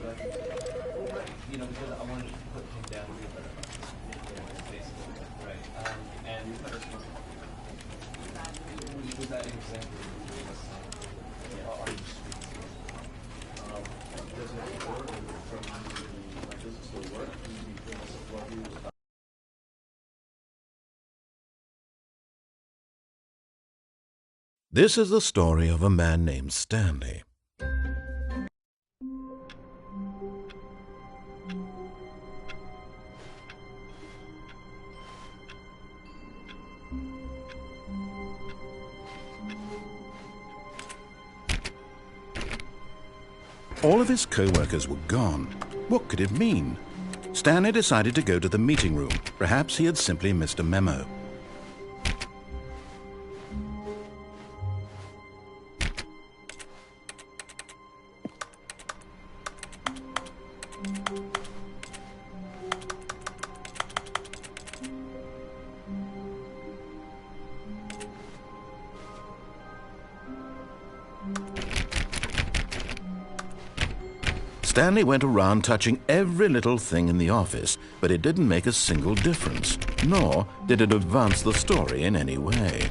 Because I wanted to put him down a little bit basically, right? And was that example you gave us? Are you Doesn't it work from does it still work? Because what he was This is the story of a man named Stanley. All of his co-workers were gone. What could it mean? Stanley decided to go to the meeting room. Perhaps he had simply missed a memo. Stanley went around touching every little thing in the office, but it didn't make a single difference, nor did it advance the story in any way.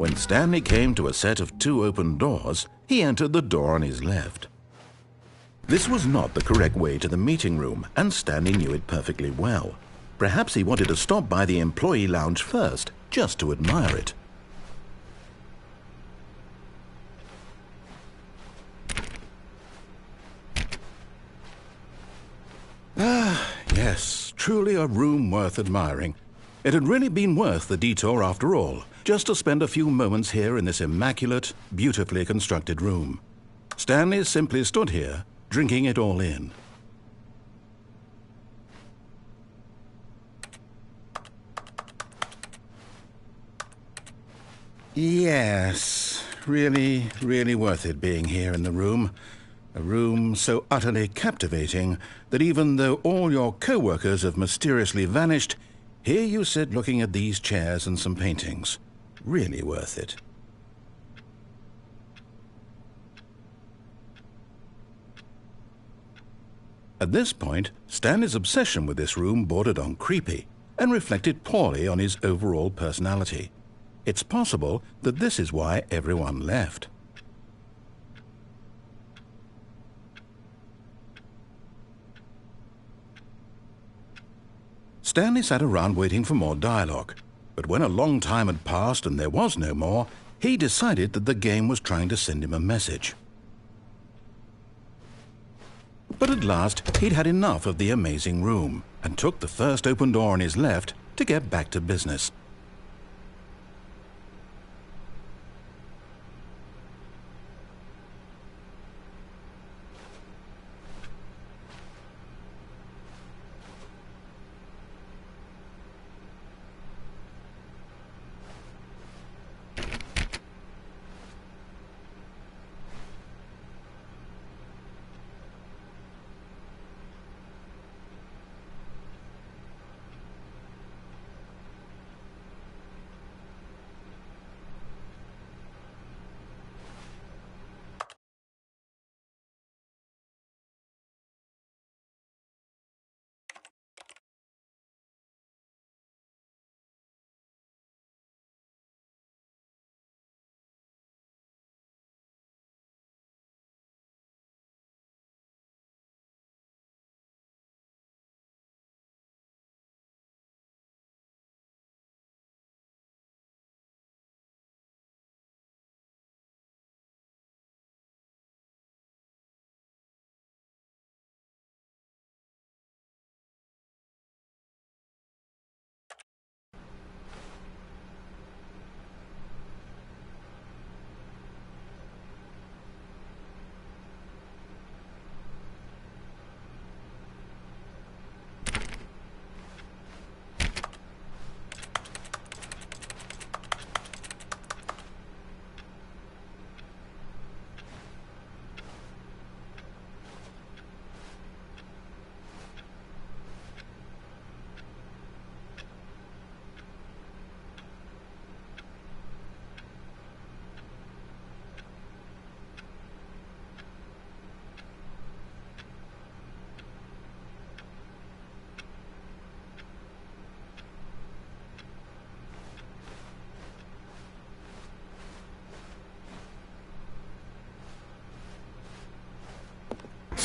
When Stanley came to a set of 2 open doors, he entered the door on his left. This was not the correct way to the meeting room, and Stanley knew it perfectly well. Perhaps he wanted to stop by the employee lounge first, just to admire it. Yes, truly a room worth admiring. It had really been worth the detour after all, just to spend a few moments here in this immaculate, beautifully constructed room. Stanley simply stood here, drinking it all in. Yes, really, really worth it being here in the room. A room so utterly captivating that even though all your co-workers have mysteriously vanished, here you sit looking at these chairs and some paintings. Really worth it. At this point, Stanley's obsession with this room bordered on creepy and reflected poorly on his overall personality. It's possible that this is why everyone left. Stanley sat around waiting for more dialogue, but when a long time had passed and there was no more, he decided that the game was trying to send him a message. But at last, he'd had enough of the amazing room and took the first open door on his left to get back to business.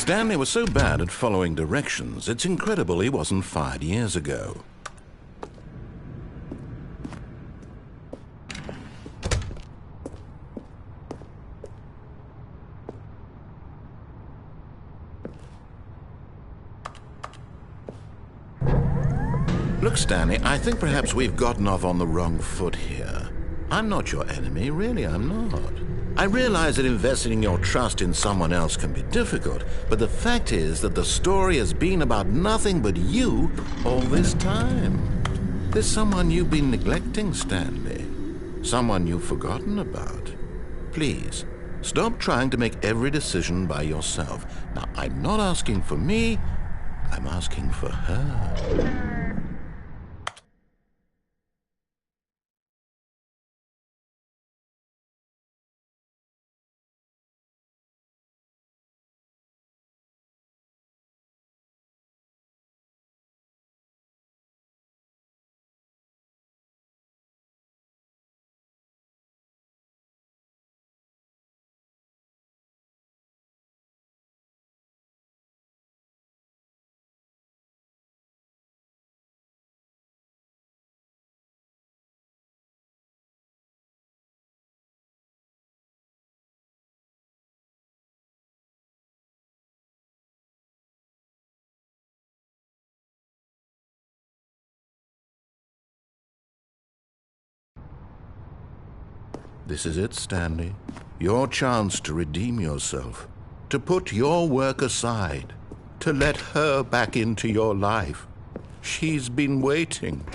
Stanley was so bad at following directions, it's incredible he wasn't fired years ago. Look, Stanley, I think perhaps we've gotten off on the wrong foot here. I'm not your enemy, really, I'm not. I realize that investing your trust in someone else can be difficult, but the fact is that the story has been about nothing but you all this time. There's someone you've been neglecting, Stanley. Someone you've forgotten about. Please, stop trying to make every decision by yourself. Now, I'm not asking for me, I'm asking for her. This is it, Stanley. Your chance to redeem yourself, to put your work aside, to let her back into your life. She's been waiting.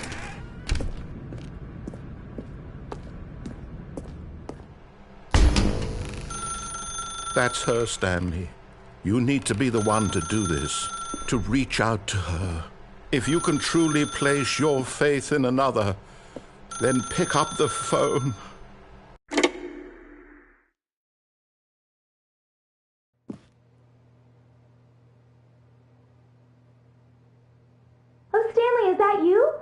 That's her, Stanley. You need to be the one to do this, to reach out to her. If you can truly place your faith in another, then pick up the phone. Oh, Stanley, is that you?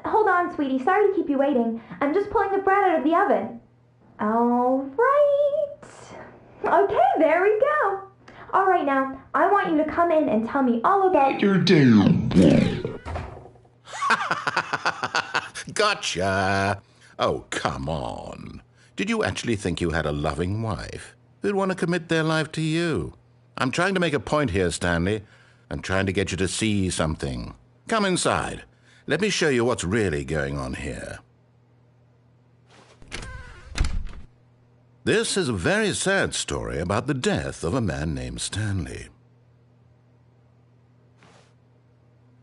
Hold on, sweetie. Sorry to keep you waiting. I'm just pulling the bread out of the oven. All right. Okay, there we go. All right, now, I want you to come in and tell me all about your day. Gotcha. Oh, come on. Did you actually think you had a loving wife who'd want to commit their life to you? I'm trying to make a point here, Stanley. I'm trying to get you to see something. Come inside. Let me show you what's really going on here. This is a very sad story about the death of a man named Stanley.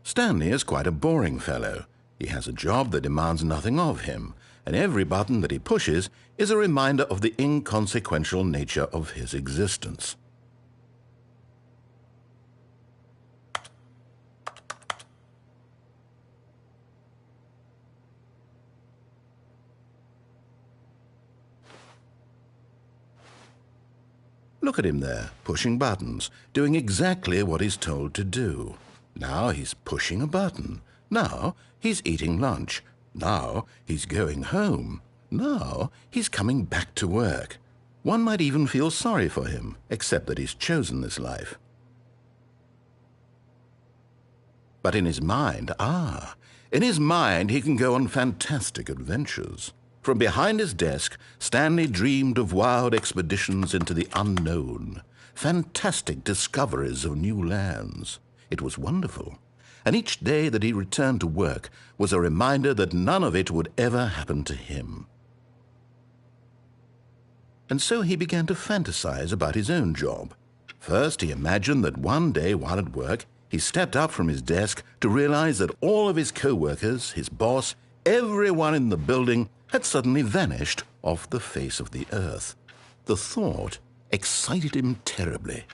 Stanley is quite a boring fellow. He has a job that demands nothing of him, and every button that he pushes is a reminder of the inconsequential nature of his existence. Look at him there, pushing buttons, doing exactly what he's told to do. Now he's pushing a button. Now he's eating lunch. Now he's going home. Now he's coming back to work. One might even feel sorry for him, except that he's chosen this life. But in his mind, in his mind he can go on fantastic adventures. From behind his desk, Stanley dreamed of wild expeditions into the unknown, fantastic discoveries of new lands. It was wonderful, and each day that he returned to work was a reminder that none of it would ever happen to him. And so he began to fantasize about his own job. First, he imagined that one day while at work, he stepped up from his desk to realize that all of his co-workers, his boss, everyone in the building had suddenly vanished off the face of the earth. The thought excited him terribly.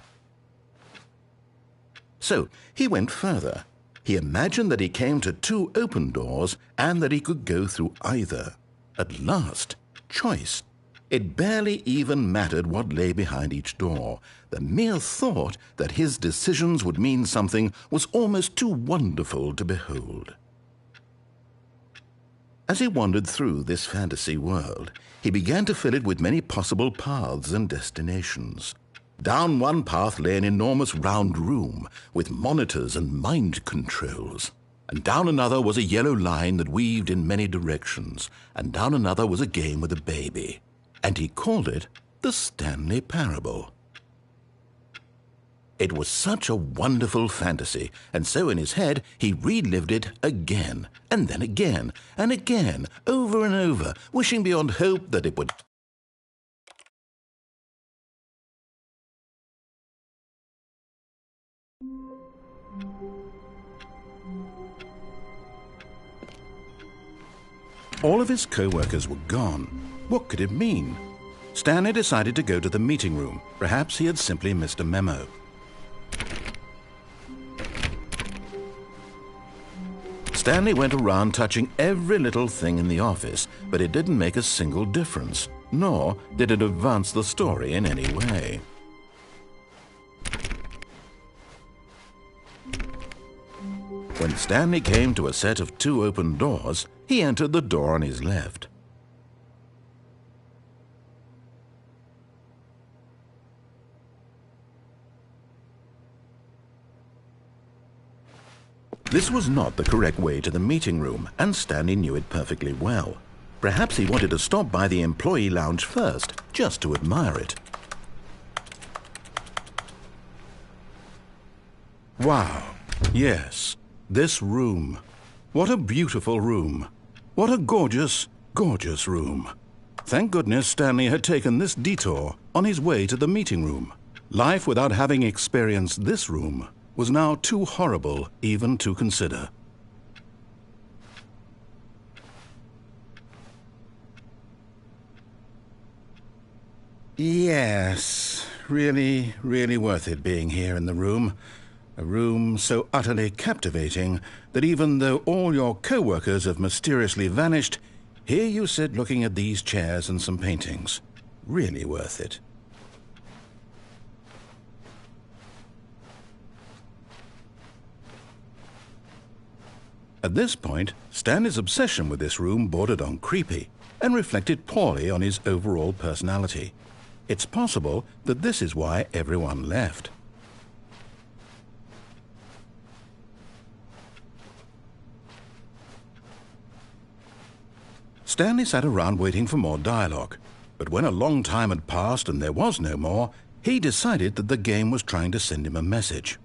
So he went further. He imagined that he came to two open doors and that he could go through either. At last, choice. It barely even mattered what lay behind each door. The mere thought that his decisions would mean something was almost too wonderful to behold. As he wandered through this fantasy world, he began to fill it with many possible paths and destinations. Down one path lay an enormous round room with monitors and mind controls. And down another was a yellow line that weaved in many directions. And down another was a game with a baby. And he called it the Stanley Parable. It was such a wonderful fantasy, and so in his head he relived it again, and then again, and again, over and over, wishing beyond hope that it would... All of his co-workers were gone. What could it mean? Stanley decided to go to the meeting room. Perhaps he had simply missed a memo. Stanley went around touching every little thing in the office, but it didn't make a single difference, nor did it advance the story in any way. When Stanley came to a set of 2 open doors, he entered the door on his left. This was not the correct way to the meeting room, and Stanley knew it perfectly well. Perhaps he wanted to stop by the employee lounge first, just to admire it. Wow, yes, this room. What a beautiful room. What a gorgeous, gorgeous room. Thank goodness Stanley had taken this detour on his way to the meeting room. Life without having experienced this room was now too horrible even to consider. Yes, really, really worth it being here in the room. A room so utterly captivating that even though all your co-workers have mysteriously vanished, here you sit looking at these chairs and some paintings. Really worth it. At this point, Stanley's obsession with this room bordered on creepy and reflected poorly on his overall personality. It's possible that this is why everyone left. Stanley sat around waiting for more dialogue, but when a long time had passed and there was no more, he decided that the game was trying to send him a message.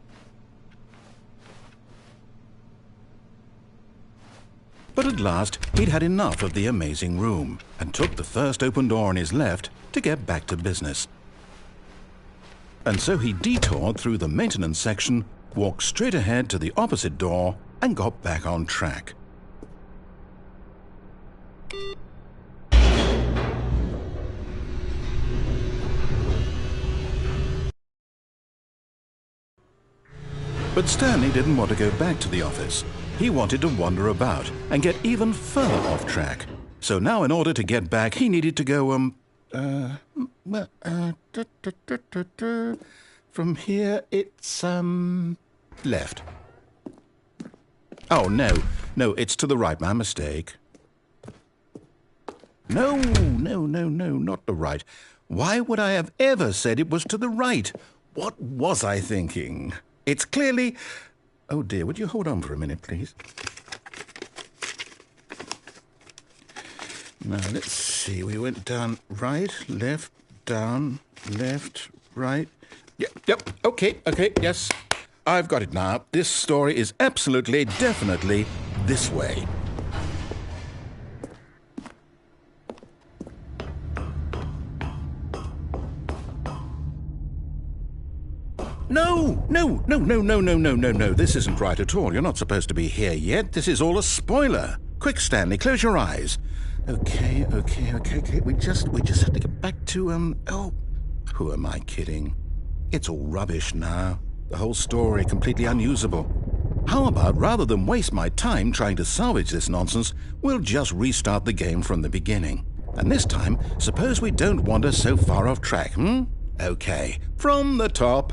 But at last, he'd had enough of the amazing room and took the first open door on his left to get back to business. And so he detoured through the maintenance section, walked straight ahead to the opposite door, and got back on track. But Stanley didn't want to go back to the office. He wanted to wander about and get even further off track. So now in order to get back, he needed to go, from here it's, left. Oh, no, it's to the right, my mistake. No, not the right. Why would I have ever said it was to the right? What was I thinking? It's clearly... Oh dear, would you hold on for a minute, please? Now, let's see. We went down right, left, down, left, right. Yep, okay, yes. I've got it now. This story is absolutely, definitely this way. No. This isn't right at all. You're not supposed to be here yet. This is all a spoiler. Quick, Stanley, close your eyes. Okay. We just have to get back to, oh, who am I kidding? It's all rubbish now. The whole story completely unusable. How about, rather than waste my time trying to salvage this nonsense, we'll just restart the game from the beginning. And this time, suppose we don't wander so far off track, Okay, from the top.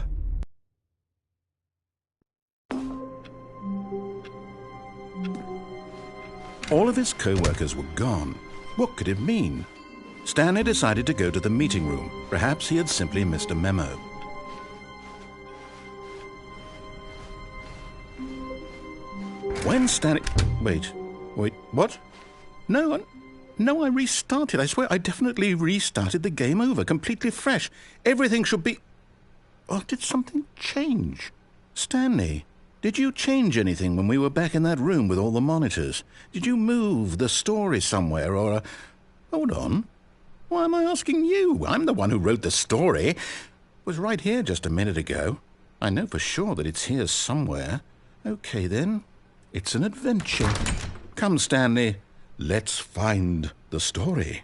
All of his co-workers were gone. What could it mean? Stanley decided to go to the meeting room. Perhaps he had simply missed a memo. When Stanley... Wait, what? No, I restarted. I swear, I definitely restarted the game over, completely fresh. Everything should be... Oh, did something change? Stanley, did you change anything when we were back in that room with all the monitors? Did you move the story somewhere, or... Hold on. Why am I asking you? I'm the one who wrote the story. It was right here just a minute ago. I know for sure that it's here somewhere. Okay, then. It's an adventure. Come, Stanley. Let's find the story.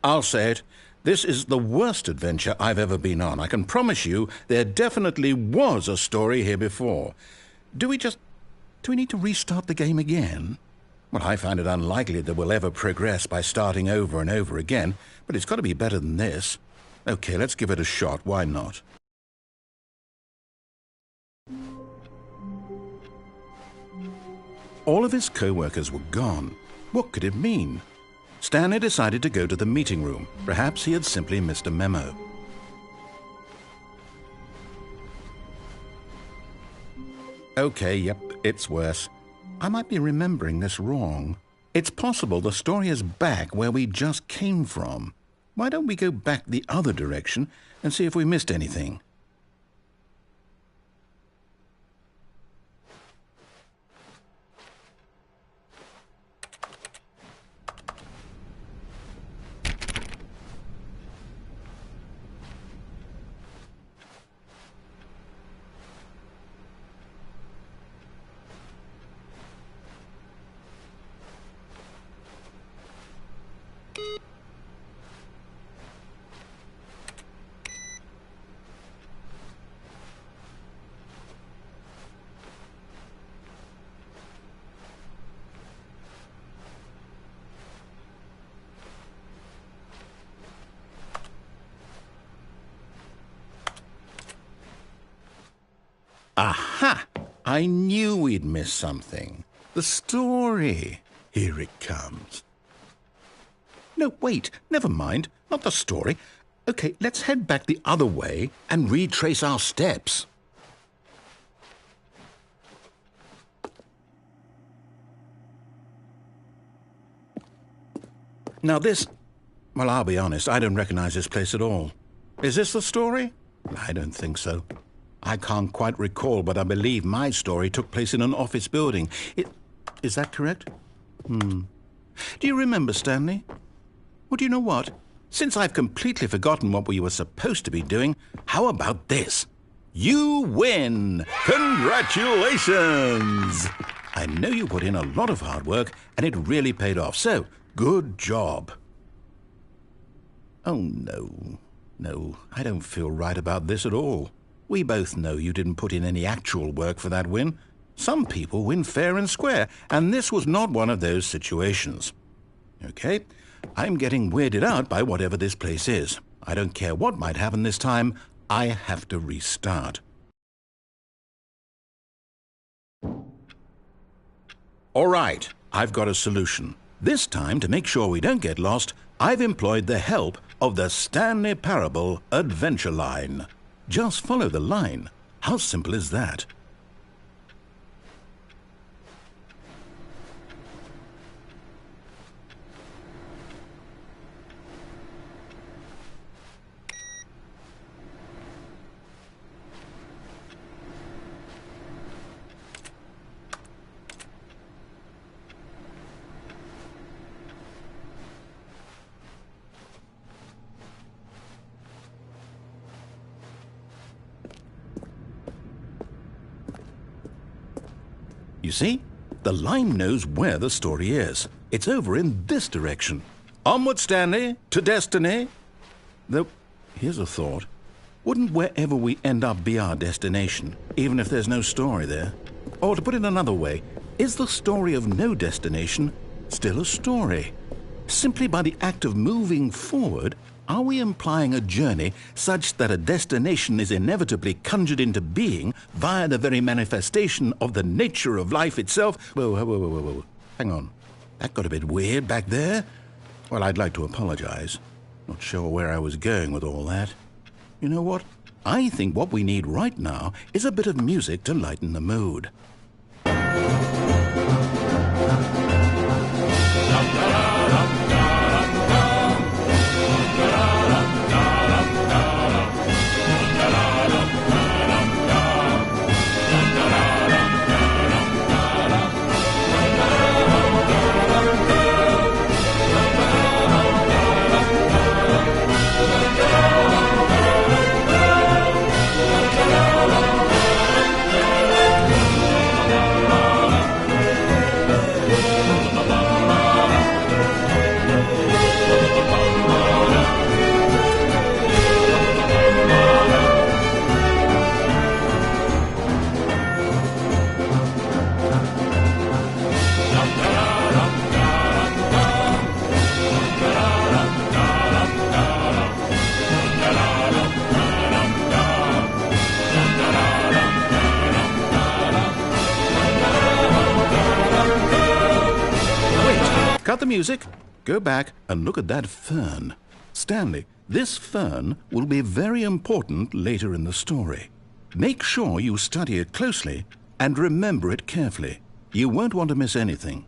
I'll say it. This is the worst adventure I've ever been on. I can promise you there definitely was a story here before. Do we need to restart the game again? Well, I find it unlikely that we'll ever progress by starting over and over again, but it's got to be better than this. Okay, let's give it a shot. Why not? All of his co-workers were gone. What could it mean? Stanley decided to go to the meeting room. Perhaps he had simply missed a memo. Okay, yep, it's worse. I might be remembering this wrong. It's possible the story is back where we just came from. Why don't we go back the other direction and see if we missed anything? Aha! I knew we'd miss something. The story. Here it comes. No, wait. Never mind. Not the story. Okay, let's head back the other way and retrace our steps. Now this... Well, I'll be honest. I don't recognize this place at all. Is this the story? I don't think so. I can't quite recall, but I believe my story took place in an office building. Is that correct? Do you remember, Stanley? Well, do you know what? Since I've completely forgotten what we were supposed to be doing, how about this? You win! Congratulations! I know you put in a lot of hard work, and it really paid off, so good job. Oh, no. No, I don't feel right about this at all. We both know you didn't put in any actual work for that win. Some people win fair and square, and this was not one of those situations. Okay, I'm getting weirded out by whatever this place is. I don't care what might happen this time. I have to restart. All right, I've got a solution. This time, to make sure we don't get lost, I've employed the help of the Stanley Parable Adventure Line. Just follow the line. How simple is that? You see? The line knows where the story is. It's over in this direction. Onward, Stanley, to destiny. Though, here's a thought. Wouldn't wherever we end up be our destination, even if there's no story there? Or to put it another way, Is the story of no destination still a story? Simply by the act of moving forward, are we implying a journey such that a destination is inevitably conjured into being via the very manifestation of the nature of life itself? Whoa. Hang on. That got a bit weird back there. Well, I'd like to apologize. Not sure where I was going with all that. You know what? I think what we need right now is a bit of music to lighten the mood. Cut the music, go back and look at that fern. Stanley, this fern will be very important later in the story. Make sure you study it closely and remember it carefully. You won't want to miss anything.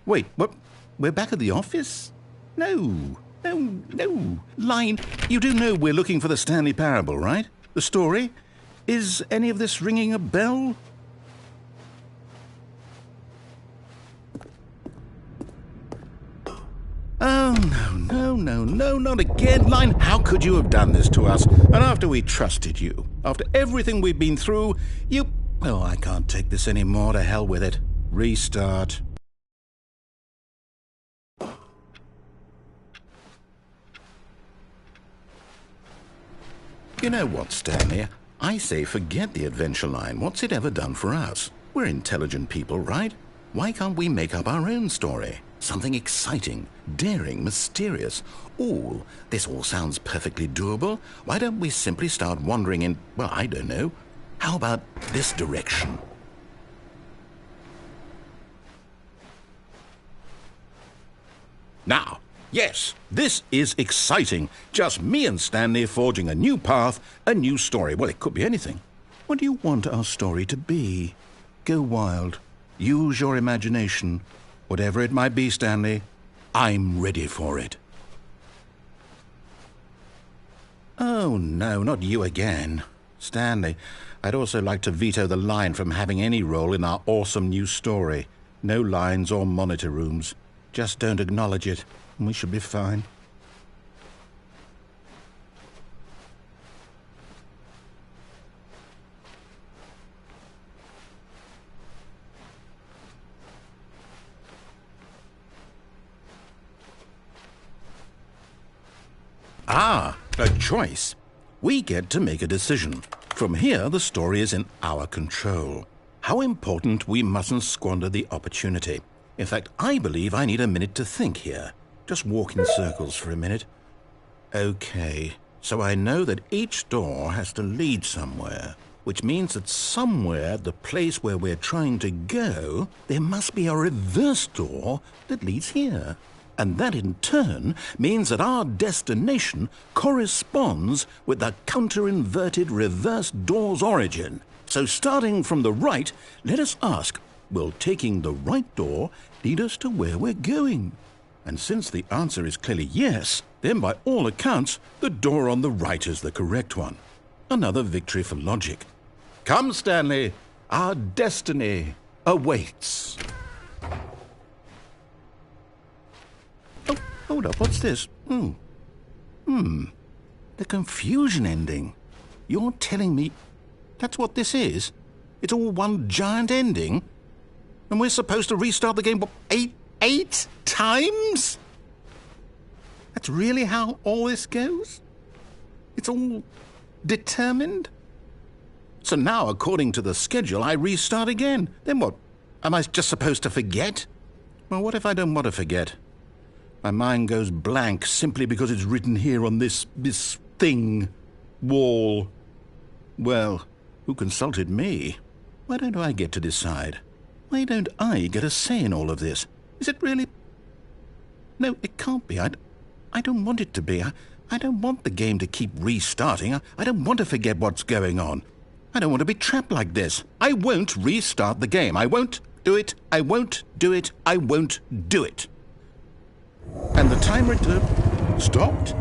Wait, what? We're back at the office? No. Line, you do know we're looking for the Stanley Parable, right? The story? Is any of this ringing a bell? Oh, no, not again. Line, how could you have done this to us? And after we trusted you, after everything we've been through, you... Oh, I can't take this anymore. To hell with it. Restart. You know what, Stanley? I say forget the adventure line. What's it ever done for us? We're intelligent people, right? Why can't we make up our own story? Something exciting, daring, mysterious. This all sounds perfectly doable. Why don't we simply start wandering in, well, I don't know. How about this direction? Now, yes, this is exciting. Just me and Stanley forging a new path, a new story. Well, it could be anything. What do you want our story to be? Go wild. Use your imagination. Whatever it might be, Stanley, I'm ready for it. Oh, no, not you again. Stanley, I'd also like to veto the line from having any role in our awesome new story. No lines or monitor rooms. Just don't acknowledge it, and we should be fine. Ah, a choice. We get to make a decision. From here, the story is in our control. How important we mustn't squander the opportunity. In fact, I believe I need a minute to think here. Just walk in circles for a minute. Okay, so I know that each door has to lead somewhere, which means that somewhere, the place where we're trying to go, there must be a reverse door that leads here. And that in turn means that our destination corresponds with the counter-inverted reverse door's origin. So starting from the right, let us ask, will taking the right door lead us to where we're going? And since the answer is clearly yes, then by all accounts, the door on the right is the correct one. Another victory for logic. Come, Stanley, our destiny awaits. Oh, hold up, what's this? The confusion ending. You're telling me that's what this is? It's all one giant ending? And we're supposed to restart the game, what, eight times? That's really how all this goes? It's all determined? So now, according to the schedule, I restart again. Then what? Am I just supposed to forget? Well, what if I don't want to forget? My mind goes blank simply because it's written here on this thing, wall. Well, who consulted me? Why don't I get to decide? Why don't I get a say in all of this? Is it really? No, it can't be. I don't want it to be. I don't want the game to keep restarting. I don't want to forget what's going on. I don't want to be trapped like this. I won't restart the game. I won't do it. I won't do it. I won't do it. And the timer stopped?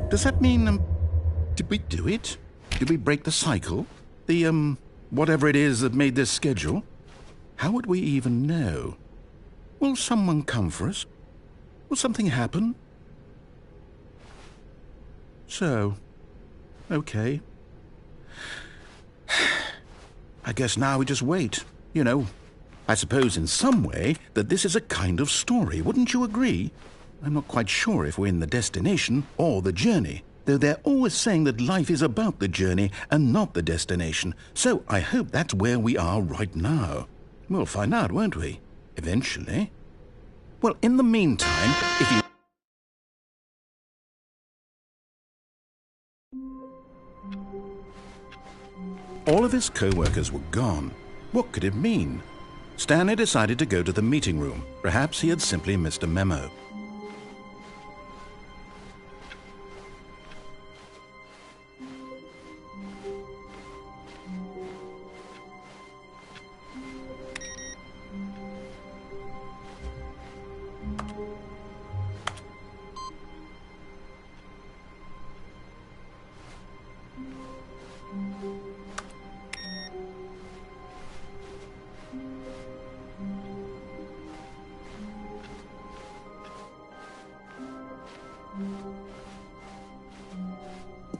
Does that mean, did we do it? Did we break the cycle? The, whatever it is that made this schedule? How would we even know? Will someone come for us? Will something happen? So, okay. I guess now we just wait. You know, I suppose in some way that this is a kind of story, wouldn't you agree? I'm not quite sure if we're in the destination or the journey, though they're always saying that life is about the journey and not the destination, so I hope that's where we are right now. We'll find out, won't we? Eventually. Well, in the meantime, if you... All of his co-workers were gone. What could it mean? Stanley decided to go to the meeting room. Perhaps he had simply missed a memo.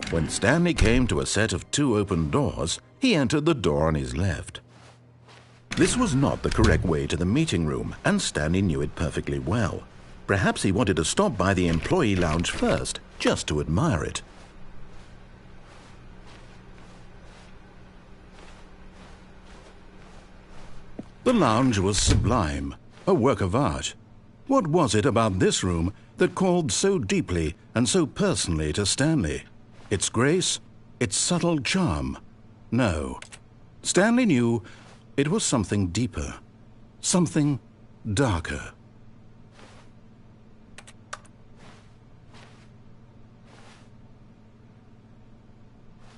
When Stanley came to a set of 2 open doors, he entered the door on his left. This was not the correct way to the meeting room, and Stanley knew it perfectly well. Perhaps he wanted to stop by the employee lounge first, just to admire it. The lounge was sublime, a work of art. What was it about this room that called so deeply and so personally to Stanley? Its grace? Its subtle charm? No. Stanley knew it was something deeper, something darker.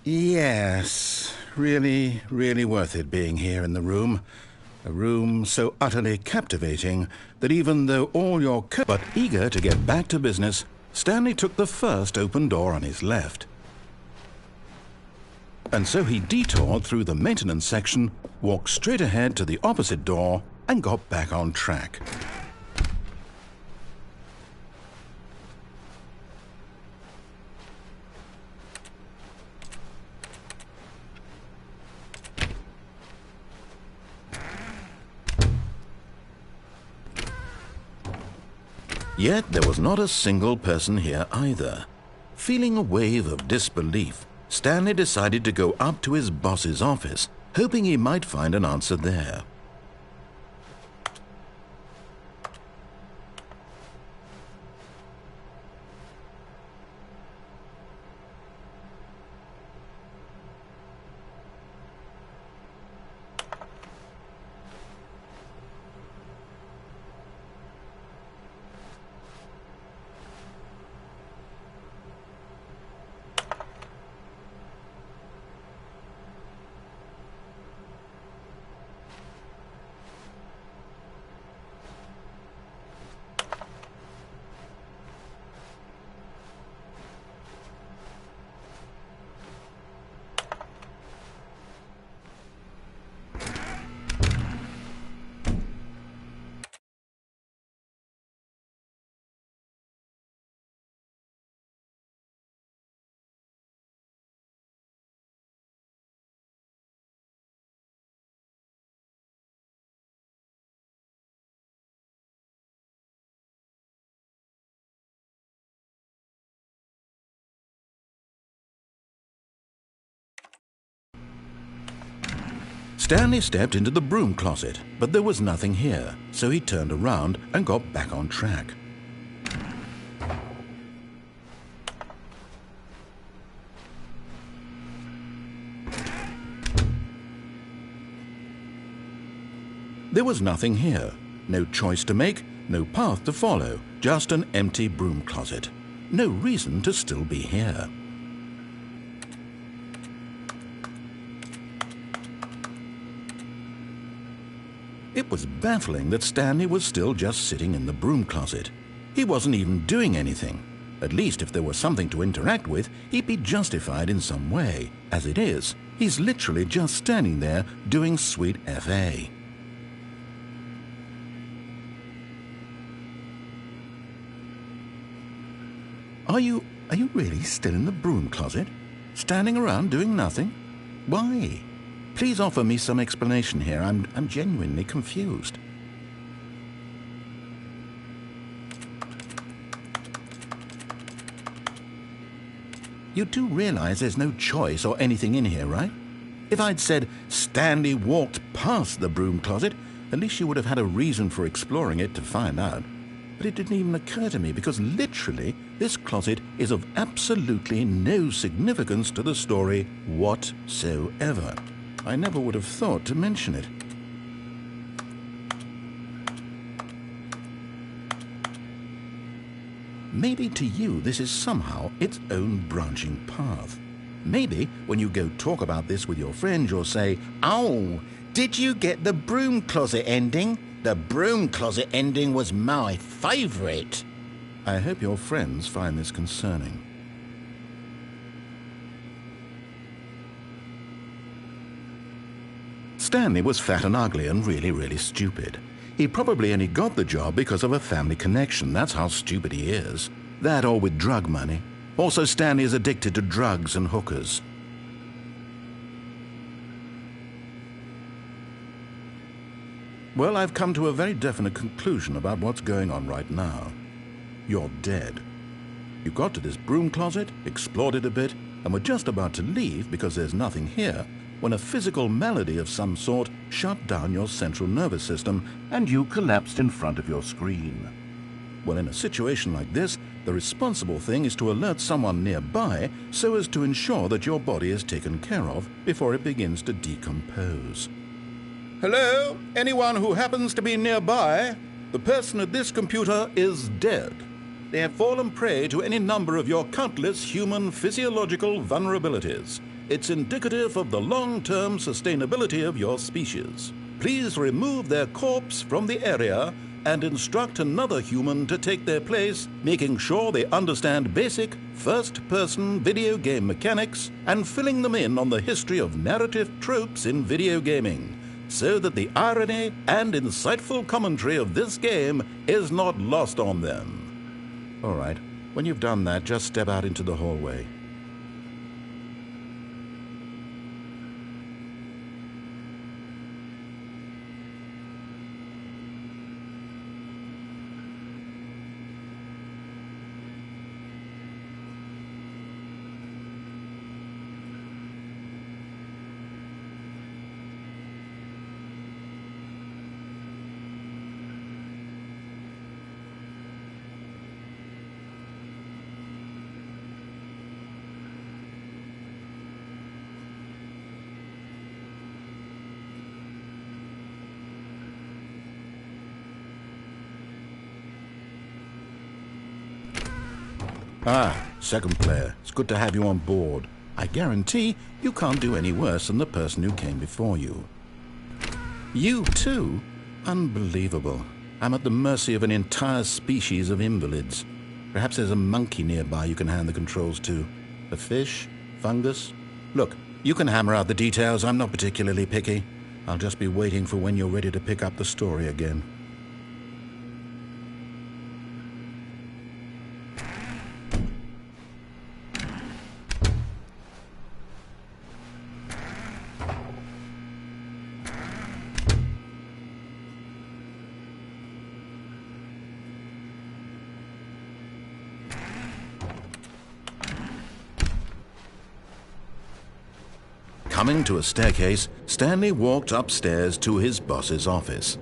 Yes, really, really worth it being here in the room. A room so utterly captivating that even though all your but eager to get back to business, Stanley took the first open door on his left. And so he detoured through the maintenance section, walked straight ahead to the opposite door, and got back on track. Yet there was not a single person here either. Feeling a wave of disbelief, Stanley decided to go up to his boss's office, hoping he might find an answer there. Stanley stepped into the broom closet, but there was nothing here, so he turned around and got back on track. There was nothing here. No choice to make, no path to follow, just an empty broom closet. No reason to still be here. It was baffling that Stanley was still just sitting in the broom closet. He wasn't even doing anything. At least if there was something to interact with, he'd be justified in some way. As it is, he's literally just standing there doing sweet FA. Are you really still in the broom closet? Standing around doing nothing? Why? Please offer me some explanation here. I'm genuinely confused. You do realize there's no choice or anything in here, right? If I'd said Stanley walked past the broom closet, at least you would have had a reason for exploring it to find out. But it didn't even occur to me because literally this closet is of absolutely no significance to the story whatsoever. I never would have thought to mention it. Maybe to you this is somehow its own branching path. Maybe when you go talk about this with your friends you'll say, "Oh, did you get the broom closet ending? The broom closet ending was my favourite." I hope your friends find this concerning. Stanley was fat and ugly and really stupid. He probably only got the job because of a family connection. That's how stupid he is. That or with drug money. Also, Stanley is addicted to drugs and hookers. Well, I've come to a very definite conclusion about what's going on right now. You're dead. You got to this broom closet, explored it a bit, and were just about to leave because there's nothing here, when a physical malady of some sort shut down your central nervous system and you collapsed in front of your screen. Well, in a situation like this, the responsible thing is to alert someone nearby so as to ensure that your body is taken care of before it begins to decompose. Hello? Anyone who happens to be nearby? The person at this computer is dead. They have fallen prey to any number of your countless human physiological vulnerabilities. It's indicative of the long-term sustainability of your species. Please remove their corpse from the area and instruct another human to take their place, making sure they understand basic first-person video game mechanics and filling them in on the history of narrative tropes in video gaming, so that the irony and insightful commentary of this game is not lost on them. All right, when you've done that, just step out into the hallway. Ah, second player. It's good to have you on board. I guarantee you can't do any worse than the person who came before you. You too? Unbelievable. I'm at the mercy of an entire species of invalids. Perhaps there's a monkey nearby you can hand the controls to. A fish? Fungus? Look, you can hammer out the details. I'm not particularly picky. I'll just be waiting for when you're ready to pick up the story again. Coming to a staircase, Stanley walked upstairs to his boss's office.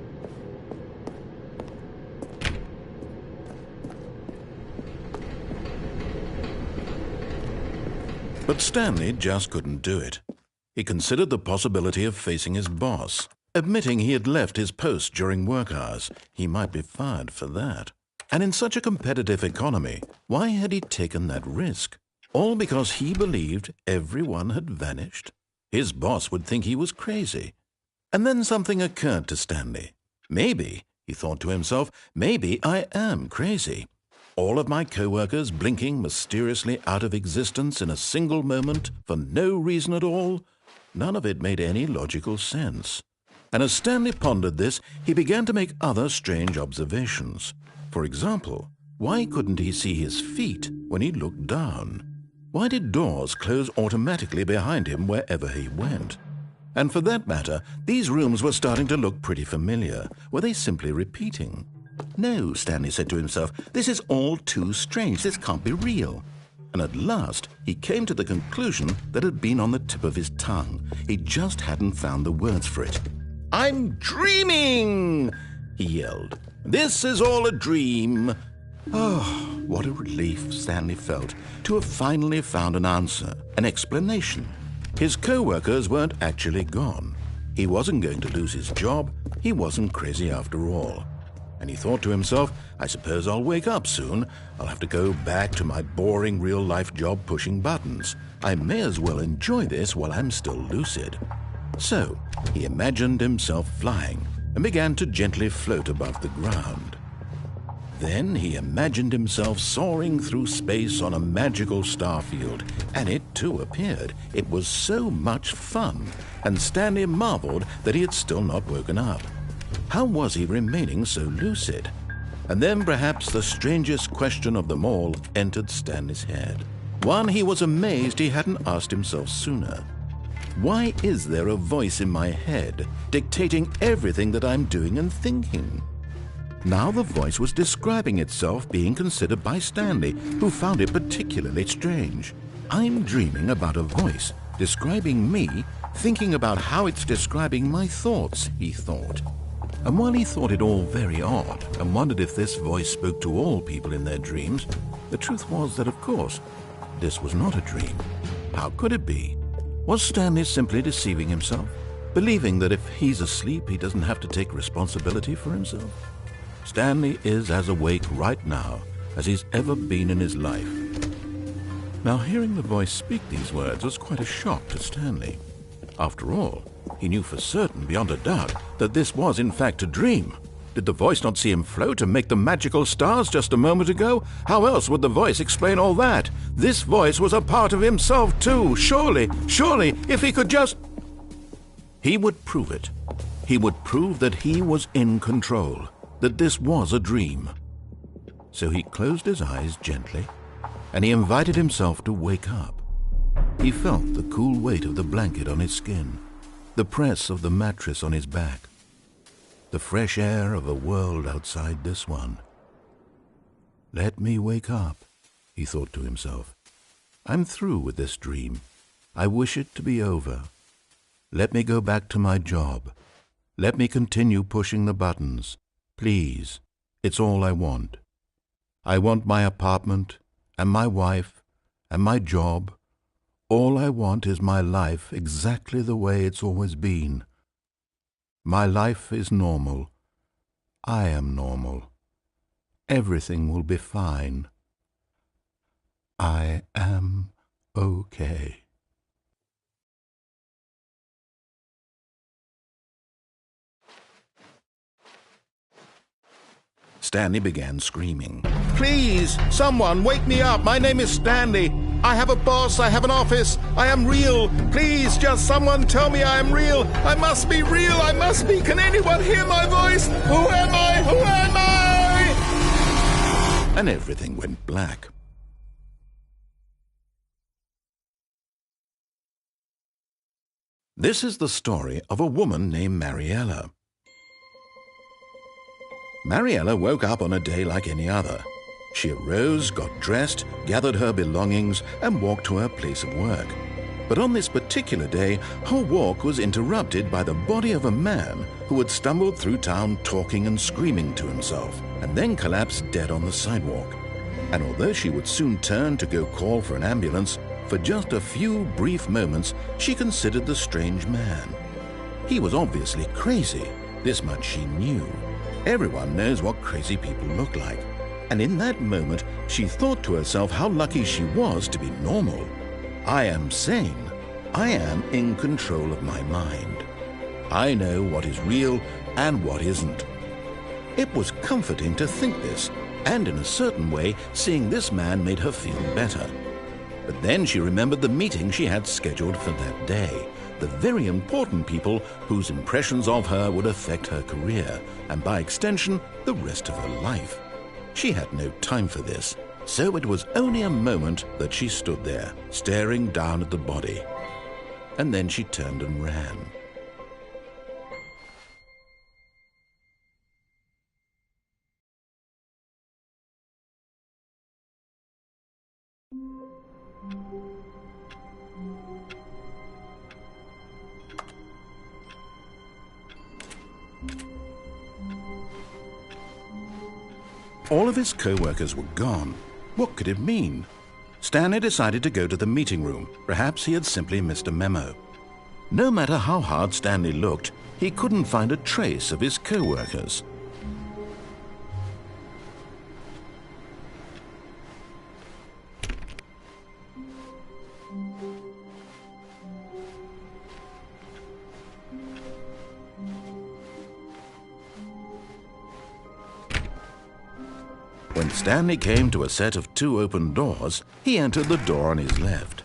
But Stanley just couldn't do it. He considered the possibility of facing his boss. Admitting he had left his post during work hours, he might be fired for that. And in such a competitive economy, why had he taken that risk? All because he believed everyone had vanished? His boss would think he was crazy. And then something occurred to Stanley. Maybe, he thought to himself, maybe I am crazy. All of my co-workers blinking mysteriously out of existence in a single moment for no reason at all? None of it made any logical sense. And as Stanley pondered this, he began to make other strange observations. For example, why couldn't he see his feet when he looked down? Why did doors close automatically behind him wherever he went? And for that matter, these rooms were starting to look pretty familiar. Were they simply repeating? No, Stanley said to himself, this is all too strange. This can't be real. And at last, he came to the conclusion that had been on the tip of his tongue. He just hadn't found the words for it. I'm dreaming, he yelled. This is all a dream. Oh, what a relief Stanley felt to have finally found an answer, an explanation. His co-workers weren't actually gone. He wasn't going to lose his job. He wasn't crazy after all. And he thought to himself, I suppose I'll wake up soon. I'll have to go back to my boring real-life job pushing buttons. I may as well enjoy this while I'm still lucid. So he imagined himself flying and began to gently float above the ground. Then he imagined himself soaring through space on a magical starfield, and it too appeared. It was so much fun, and Stanley marveled that he had still not woken up. How was he remaining so lucid? And then perhaps the strangest question of them all entered Stanley's head. One he was amazed he hadn't asked himself sooner. Why is there a voice in my head dictating everything that I'm doing and thinking? Now the voice was describing itself being considered by Stanley, who found it particularly strange. I'm dreaming about a voice describing me, thinking about how it's describing my thoughts, he thought. And while he thought it all very odd and wondered if this voice spoke to all people in their dreams, the truth was that, of course, this was not a dream. How could it be? Was Stanley simply deceiving himself, believing that if he's asleep, he doesn't have to take responsibility for himself? Stanley is as awake right now as he's ever been in his life. Now, hearing the voice speak these words was quite a shock to Stanley. After all, he knew for certain, beyond a doubt, that this was in fact a dream. Did the voice not see him float and make the magical stars just a moment ago? How else would the voice explain all that? This voice was a part of himself too. Surely, if he could just... He would prove it. He would prove that he was in control, that this was a dream. So he closed his eyes gently, and he invited himself to wake up. He felt the cool weight of the blanket on his skin, the press of the mattress on his back, the fresh air of a world outside this one. Let me wake up, he thought to himself. I'm through with this dream. I wish it to be over. Let me go back to my job. Let me continue pushing the buttons. Please, it's all I want. I want my apartment, and my wife, and my job. All I want is my life exactly the way it's always been. My life is normal. I am normal. Everything will be fine. I am okay. Stanley began screaming. Please, someone, wake me up. My name is Stanley. I have a boss. I have an office. I am real. Please, just someone tell me I am real. I must be real. I must be. Can anyone hear my voice? Who am I? Who am I? And everything went black. This is the story of a woman named Mariella. Mariella woke up on a day like any other. She arose, got dressed, gathered her belongings, and walked to her place of work. But on this particular day, her walk was interrupted by the body of a man who had stumbled through town talking and screaming to himself, and then collapsed dead on the sidewalk. And although she would soon turn to go call for an ambulance, for just a few brief moments she considered the strange man. He was obviously crazy, this much she knew. Everyone knows what crazy people look like. And in that moment, she thought to herself how lucky she was to be normal. I am sane. I am in control of my mind. I know what is real and what isn't. It was comforting to think this, and in a certain way, seeing this man made her feel better. But then she remembered the meeting she had scheduled for that day, the very important people whose impressions of her would affect her career, and by extension, the rest of her life. She had no time for this, so it was only a moment that she stood there, staring down at the body. And then she turned and ran. All of his co-workers were gone. What could it mean? Stanley decided to go to the meeting room. Perhaps he had simply missed a memo. No matter how hard Stanley looked, he couldn't find a trace of his co-workers. When Stanley came to a set of 2 open doors, he entered the door on his left.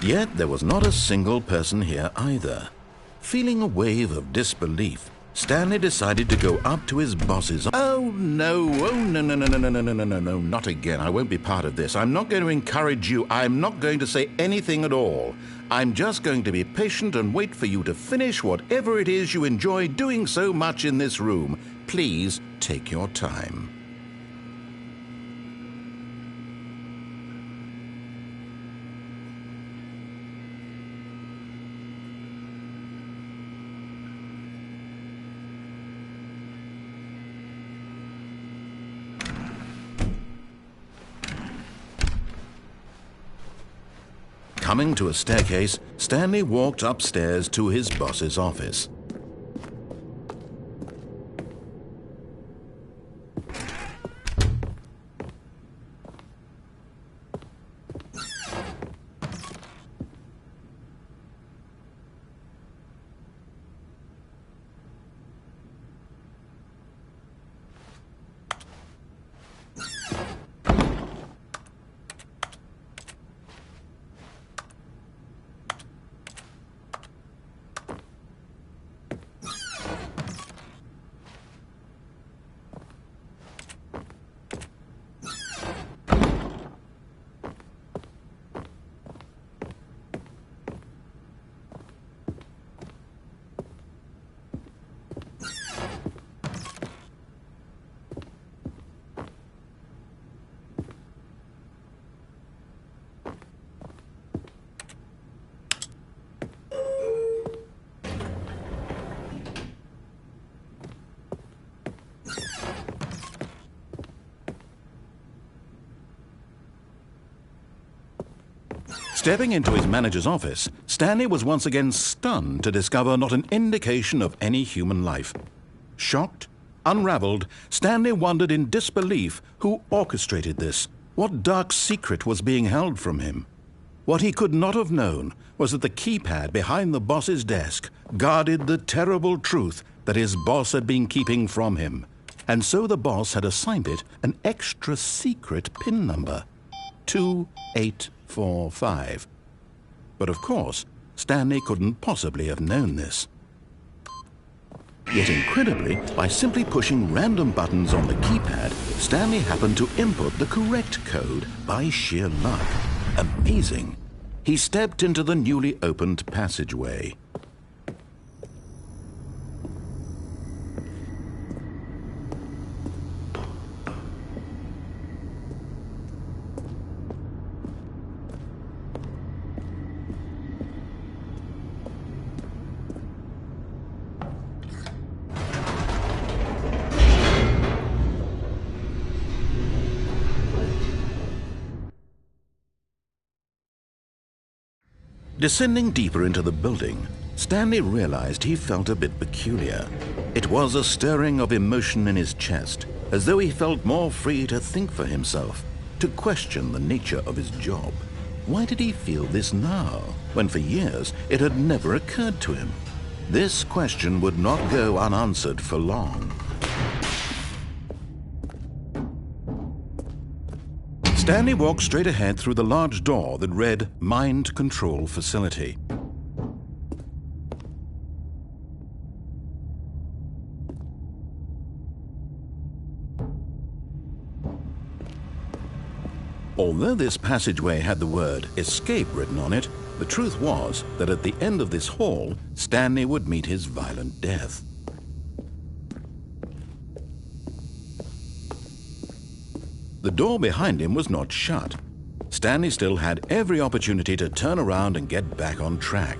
Yet there was not a single person here either. Feeling a wave of disbelief, Stanley decided to go up to his boss's. Oh no, no, not again. I won't be part of this. I'm not going to encourage you. I'm not going to say anything at all. I'm just going to be patient and wait for you to finish whatever it is you enjoy doing so much in this room. Please take your time. Coming to a staircase, Stanley walked upstairs to his boss's office. Stepping into his manager's office, Stanley was once again stunned to discover not an indication of any human life. Shocked, unraveled, Stanley wondered in disbelief who orchestrated this, what dark secret was being held from him. What he could not have known was that the keypad behind the boss's desk guarded the terrible truth that his boss had been keeping from him, and so the boss had assigned it an extra secret PIN number, 2845. But of course, Stanley couldn't possibly have known this. Yet incredibly, by simply pushing random buttons on the keypad, Stanley happened to input the correct code by sheer luck. Amazing. He stepped into the newly opened passageway. Descending deeper into the building, Stanley realized he felt a bit peculiar. It was a stirring of emotion in his chest, as though he felt more free to think for himself, to question the nature of his job. Why did he feel this now, when for years it had never occurred to him? This question would not go unanswered for long. Stanley walked straight ahead through the large door that read Mind Control Facility. Although this passageway had the word Escape written on it, the truth was that at the end of this hall, Stanley would meet his violent death. The door behind him was not shut. Stanley still had every opportunity to turn around and get back on track.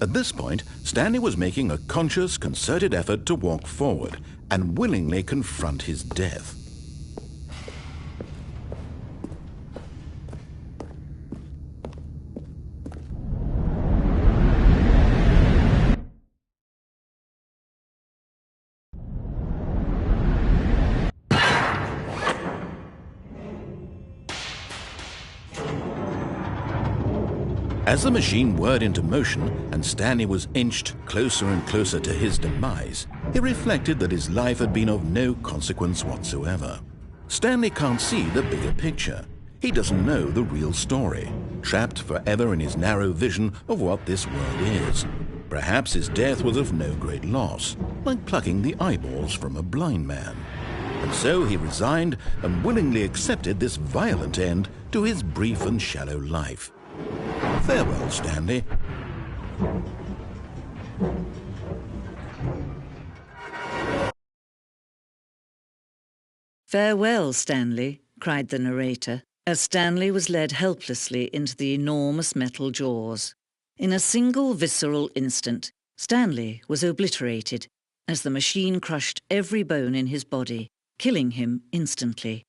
At this point, Stanley was making a conscious, concerted effort to walk forward and willingly confront his death. As the machine whirred into motion and Stanley was inched closer and closer to his demise, he reflected that his life had been of no consequence whatsoever. Stanley can't see the bigger picture. He doesn't know the real story, trapped forever in his narrow vision of what this world is. Perhaps his death was of no great loss, like plucking the eyeballs from a blind man. And so he resigned and willingly accepted this violent end to his brief and shallow life. Farewell, Stanley. Farewell, Stanley, cried the narrator, as Stanley was led helplessly into the enormous metal jaws. In a single visceral instant, Stanley was obliterated as the machine crushed every bone in his body, killing him instantly.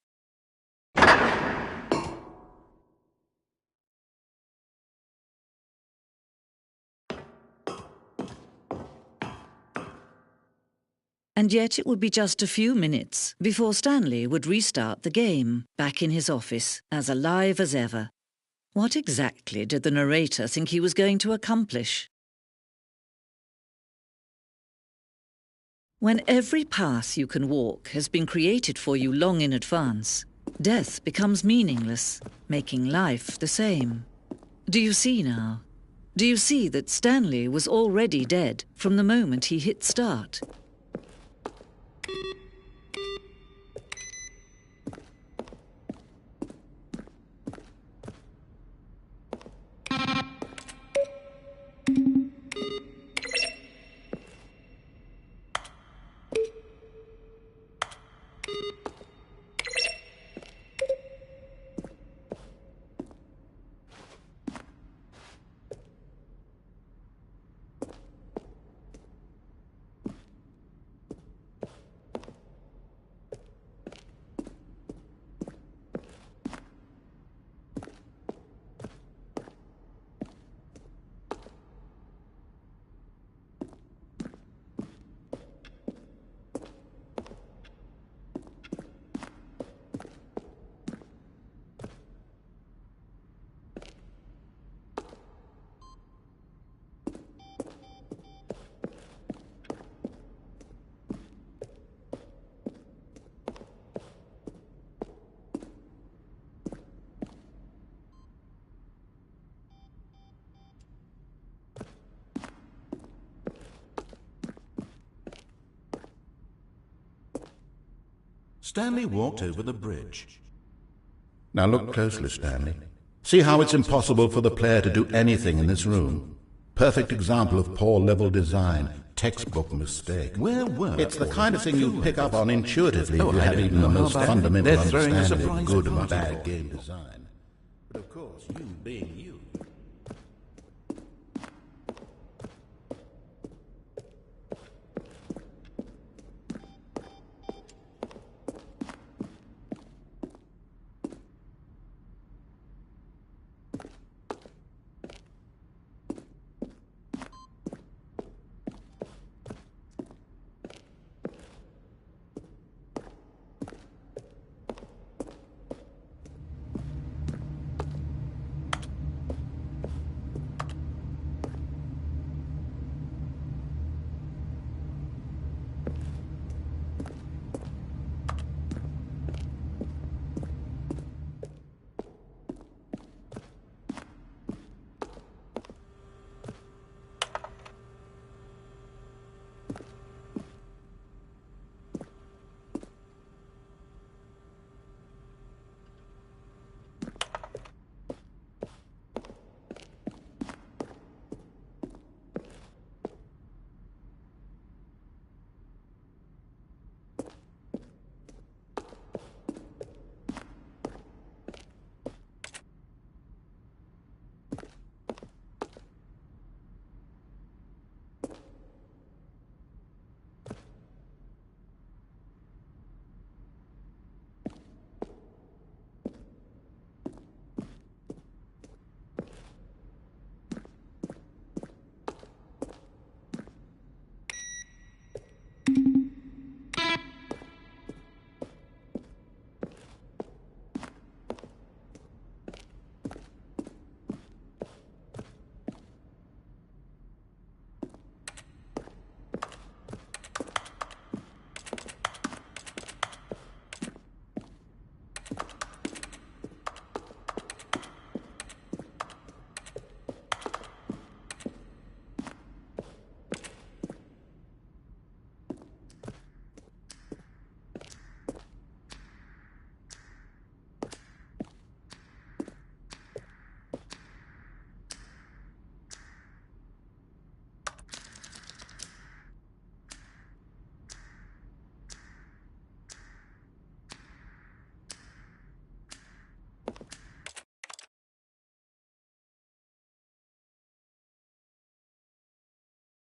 And yet it would be just a few minutes before Stanley would restart the game, back in his office, as alive as ever. What exactly did the narrator think he was going to accomplish? When every path you can walk has been created for you long in advance, death becomes meaningless, making life the same. Do you see now? Do you see that Stanley was already dead from the moment he hit start? Stanley walked over the bridge. Now look closely, Stanley. See how it's impossible for the player to do anything in this room. Perfect example of poor level design. Textbook mistake. Where were It's the kind of thing you pick up on intuitively if you have even the most fundamental understanding of good and bad game design. But of course, you being you.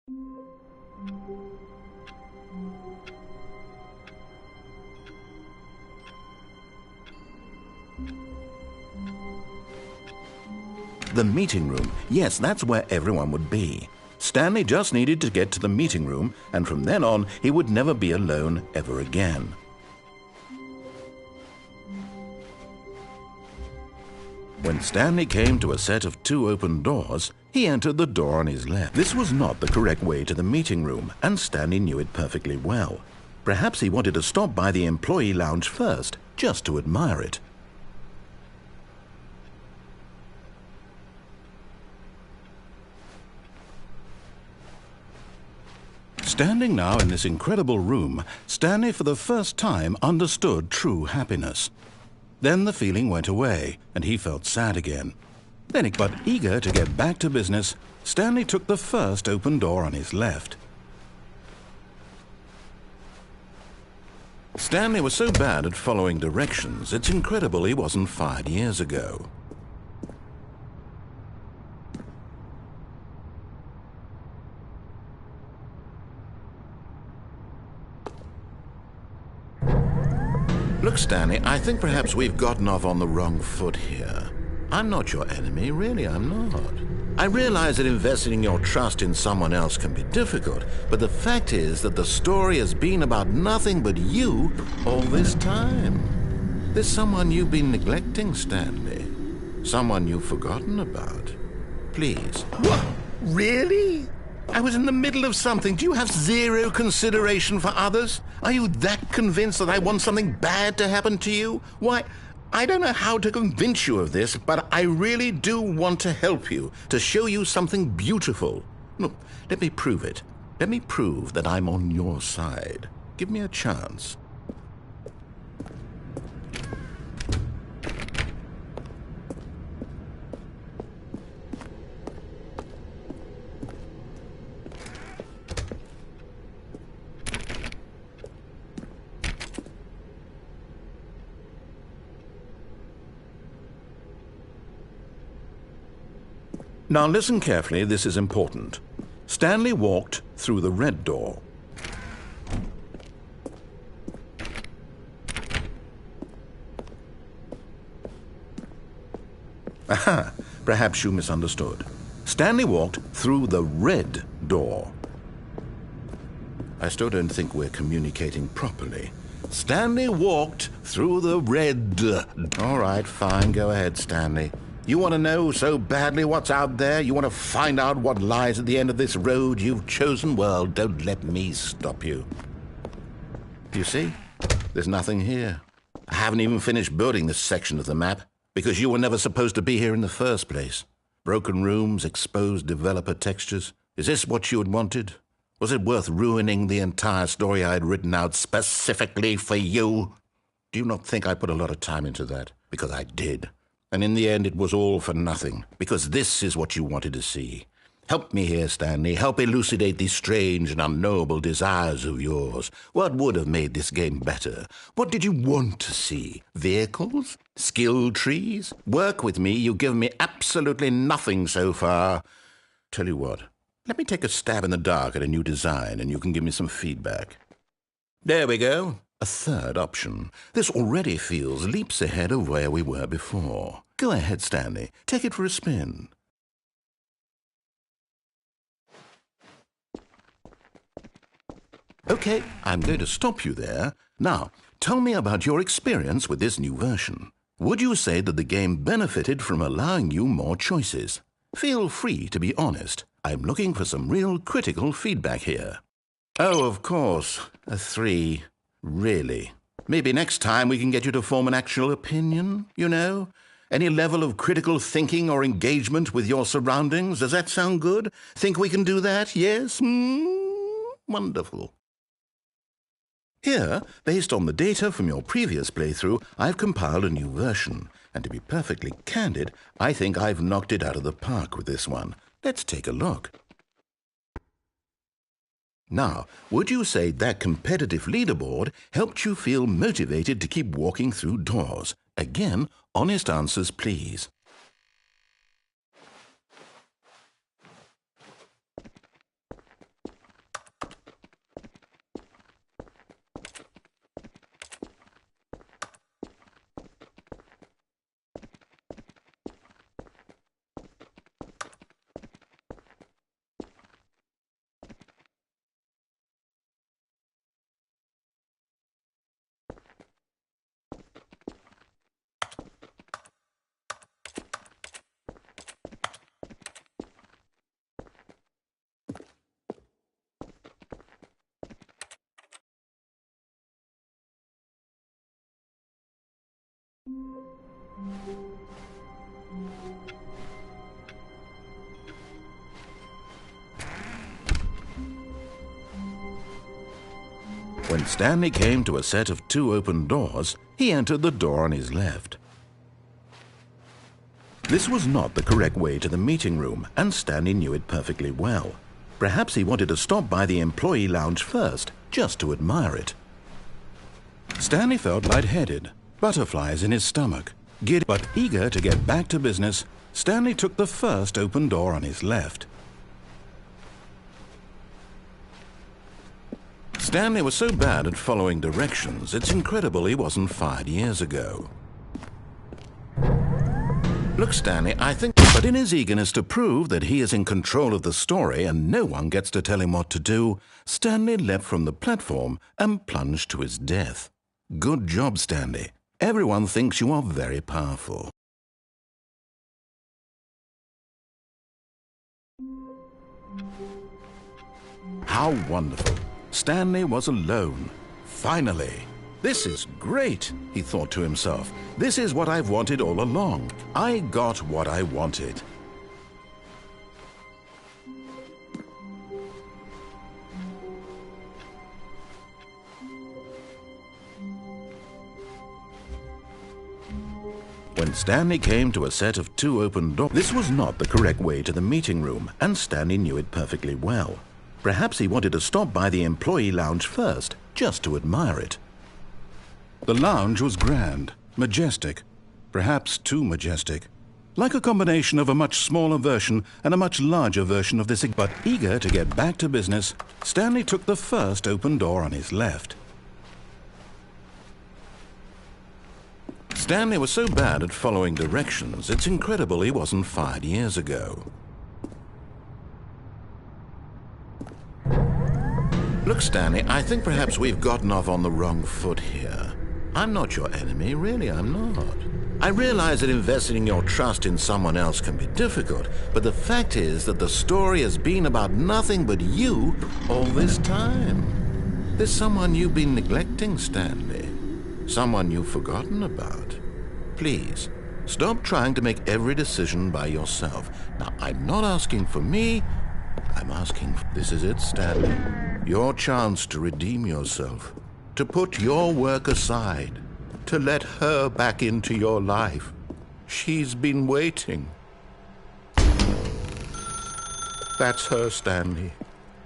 The meeting room. Yes, that's where everyone would be. Stanley just needed to get to the meeting room, and from then on, he would never be alone ever again. When Stanley came to a set of 2 open doors, he entered the door on his left. This was not the correct way to the meeting room, and Stanley knew it perfectly well. Perhaps he wanted to stop by the employee lounge first, just to admire it. Standing now in this incredible room, Stanley for the first time understood true happiness. Then the feeling went away, and he felt sad again. But eager to get back to business, Stanley took the first open door on his left. Stanley was so bad at following directions, it's incredible he wasn't fired years ago. Look, Stanley, I think perhaps we've gotten off on the wrong foot here. I'm not your enemy, really, I'm not. I realize that investing your trust in someone else can be difficult, but the fact is that the story has been about nothing but you all this time. There's someone you've been neglecting, Stanley. Someone you've forgotten about. Please. What? Really? I was in the middle of something. Do you have zero consideration for others? Are you that convinced that I want something bad to happen to you? Why, I don't know how to convince you of this, but I really do want to help you, to show you something beautiful. Look, let me prove it. Let me prove that I'm on your side. Give me a chance. Now listen carefully, this is important. Stanley walked through the red door. Aha, perhaps you misunderstood. Stanley walked through the red door. I still don't think we're communicating properly. Stanley walked through the red... All right, fine, go ahead, Stanley. You want to know so badly what's out there? You want to find out what lies at the end of this road you've chosen? Well, don't let me stop you. You see? There's nothing here. I haven't even finished building this section of the map, because you were never supposed to be here in the first place. Broken rooms, exposed developer textures. Is this what you had wanted? Was it worth ruining the entire story I had written out specifically for you? Do you not think I put a lot of time into that? Because I did. And in the end, it was all for nothing, because this is what you wanted to see. Help me here, Stanley. Help elucidate these strange and unknowable desires of yours. What would have made this game better? What did you want to see? Vehicles? Skill trees? Work with me. You've given me absolutely nothing so far. Tell you what, let me take a stab in the dark at a new design, and you can give me some feedback. There we go. A third option. This already feels leaps ahead of where we were before. Go ahead, Stanley. Take it for a spin. Okay, I'm going to stop you there. Now, tell me about your experience with this new version. Would you say that the game benefited from allowing you more choices? Feel free to be honest. I'm looking for some real critical feedback here. Oh, of course. A 3. Really? Maybe next time we can get you to form an actual opinion, you know? Any level of critical thinking or engagement with your surroundings? Does that sound good? Think we can do that? Yes? Wonderful. Here, based on the data from your previous playthrough, I've compiled a new version. And to be perfectly candid, I think I've knocked it out of the park with this one. Let's take a look. Now, would you say that competitive leaderboard helped you feel motivated to keep walking through doors? Again, honest answers, please. When Stanley came to a set of 2 open doors, he entered the door on his left. This was not the correct way to the meeting room, and Stanley knew it perfectly well. Perhaps he wanted to stop by the employee lounge first, just to admire it. Stanley felt lightheaded, butterflies in his stomach. Giddy but eager to get back to business, Stanley took the first open door on his left. Stanley was so bad at following directions, it's incredible he wasn't fired years ago. Look, Stanley, I think... But in his eagerness to prove that he is in control of the story and no one gets to tell him what to do, Stanley leapt from the platform and plunged to his death. Good job, Stanley. Everyone thinks you are very powerful. How wonderful. Stanley was alone. Finally. This is great, he thought to himself. This is what I've wanted all along. I got what I wanted. When Stanley came to a set of 2 open doors, this was not the correct way to the meeting room, and Stanley knew it perfectly well. Perhaps he wanted to stop by the employee lounge first, just to admire it. The lounge was grand, majestic, perhaps too majestic. Like a combination of a much smaller version and a much larger version of this. But eager to get back to business, Stanley took the first open door on his left. Stanley was so bad at following directions, it's incredible he wasn't fired years ago. Look, Stanley, I think perhaps we've gotten off on the wrong foot here. I'm not your enemy, really, I'm not. I realize that investing your trust in someone else can be difficult, but the fact is that the story has been about nothing but you all this time. There's someone you've been neglecting, Stanley. Someone you've forgotten about. Please, stop trying to make every decision by yourself. Now, I'm not asking for me, I'm asking... This is it, Stanley. Your chance to redeem yourself. To put your work aside. To let her back into your life. She's been waiting. That's her, Stanley.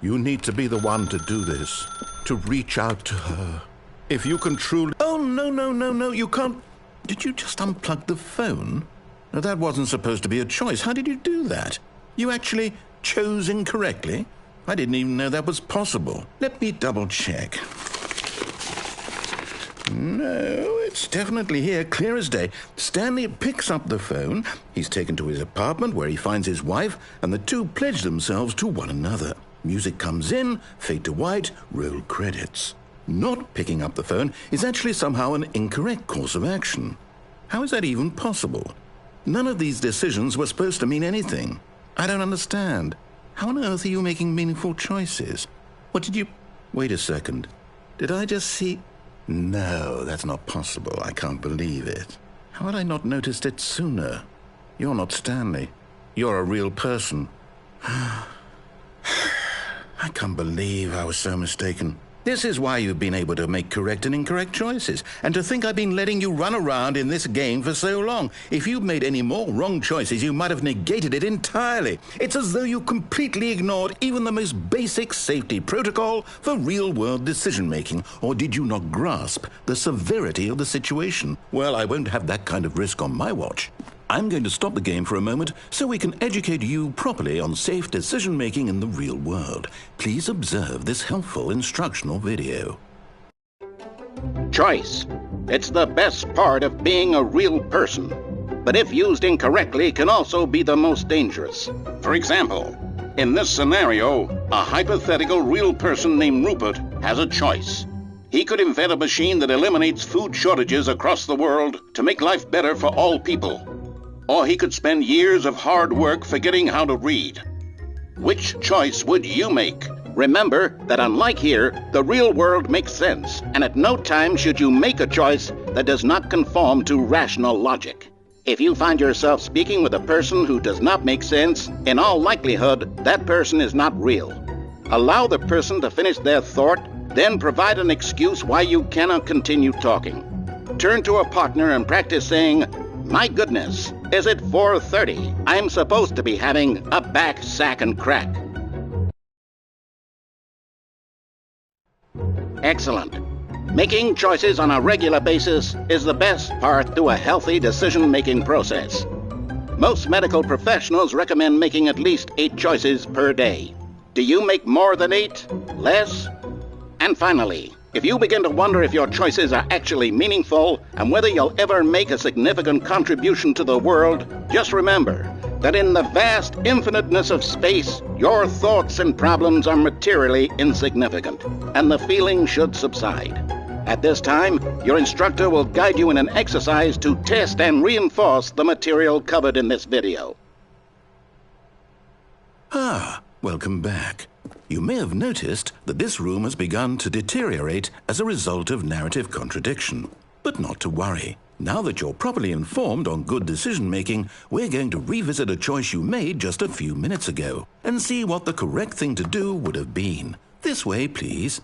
You need to be the one to do this. To reach out to her. If you can truly... Oh, no, you can't... Did you just unplug the phone? No, that wasn't supposed to be a choice. How did you do that? You actually chose incorrectly? I didn't even know that was possible. Let me double check. No, it's definitely here, clear as day. Stanley picks up the phone. He's taken to his apartment where he finds his wife, and the two pledge themselves to one another. Music comes in, fade to white, roll credits. Not picking up the phone is actually somehow an incorrect course of action. How is that even possible? None of these decisions were supposed to mean anything. I don't understand. How on earth are you making meaningful choices? What did you... Wait a second. Did I just see... No, that's not possible. I can't believe it. How had I not noticed it sooner? You're not Stanley. You're a real person. I can't believe I was so mistaken. This is why you've been able to make correct and incorrect choices. And to think I've been letting you run around in this game for so long. If you'd made any more wrong choices, you might have negated it entirely. It's as though you completely ignored even the most basic safety protocol for real-world decision-making. Or did you not grasp the severity of the situation? Well, I won't have that kind of risk on my watch. I'm going to stop the game for a moment so we can educate you properly on safe decision-making in the real world. Please observe this helpful instructional video. Choice. It's the best part of being a real person. But if used incorrectly, can also be the most dangerous. For example, in this scenario, a hypothetical real person named Rupert has a choice. He could invent a machine that eliminates food shortages across the world to make life better for all people. Or he could spend years of hard work forgetting how to read. Which choice would you make? Remember that unlike here, the real world makes sense, and at no time should you make a choice that does not conform to rational logic. If you find yourself speaking with a person who does not make sense, in all likelihood, that person is not real. Allow the person to finish their thought Then provide an excuse why you cannot continue talking. Turn to a partner and practice saying, "My goodness, is it 4:30? I'm supposed to be having a back, sack, and crack." Excellent. Making choices on a regular basis is the best part to a healthy decision-making process. Most medical professionals recommend making at least 8 choices per day. Do you make more than 8? Less? And finally, if you begin to wonder if your choices are actually meaningful and whether you'll ever make a significant contribution to the world, just remember that in the vast infiniteness of space, your thoughts and problems are materially insignificant, and the feeling should subside. At this time, your instructor will guide you in an exercise to test and reinforce the material covered in this video. Welcome back. You may have noticed that this room has begun to deteriorate as a result of narrative contradiction. But not to worry. Now that you're properly informed on good decision-making, we're going to revisit a choice you made just a few minutes ago and see what the correct thing to do would have been. This way, please.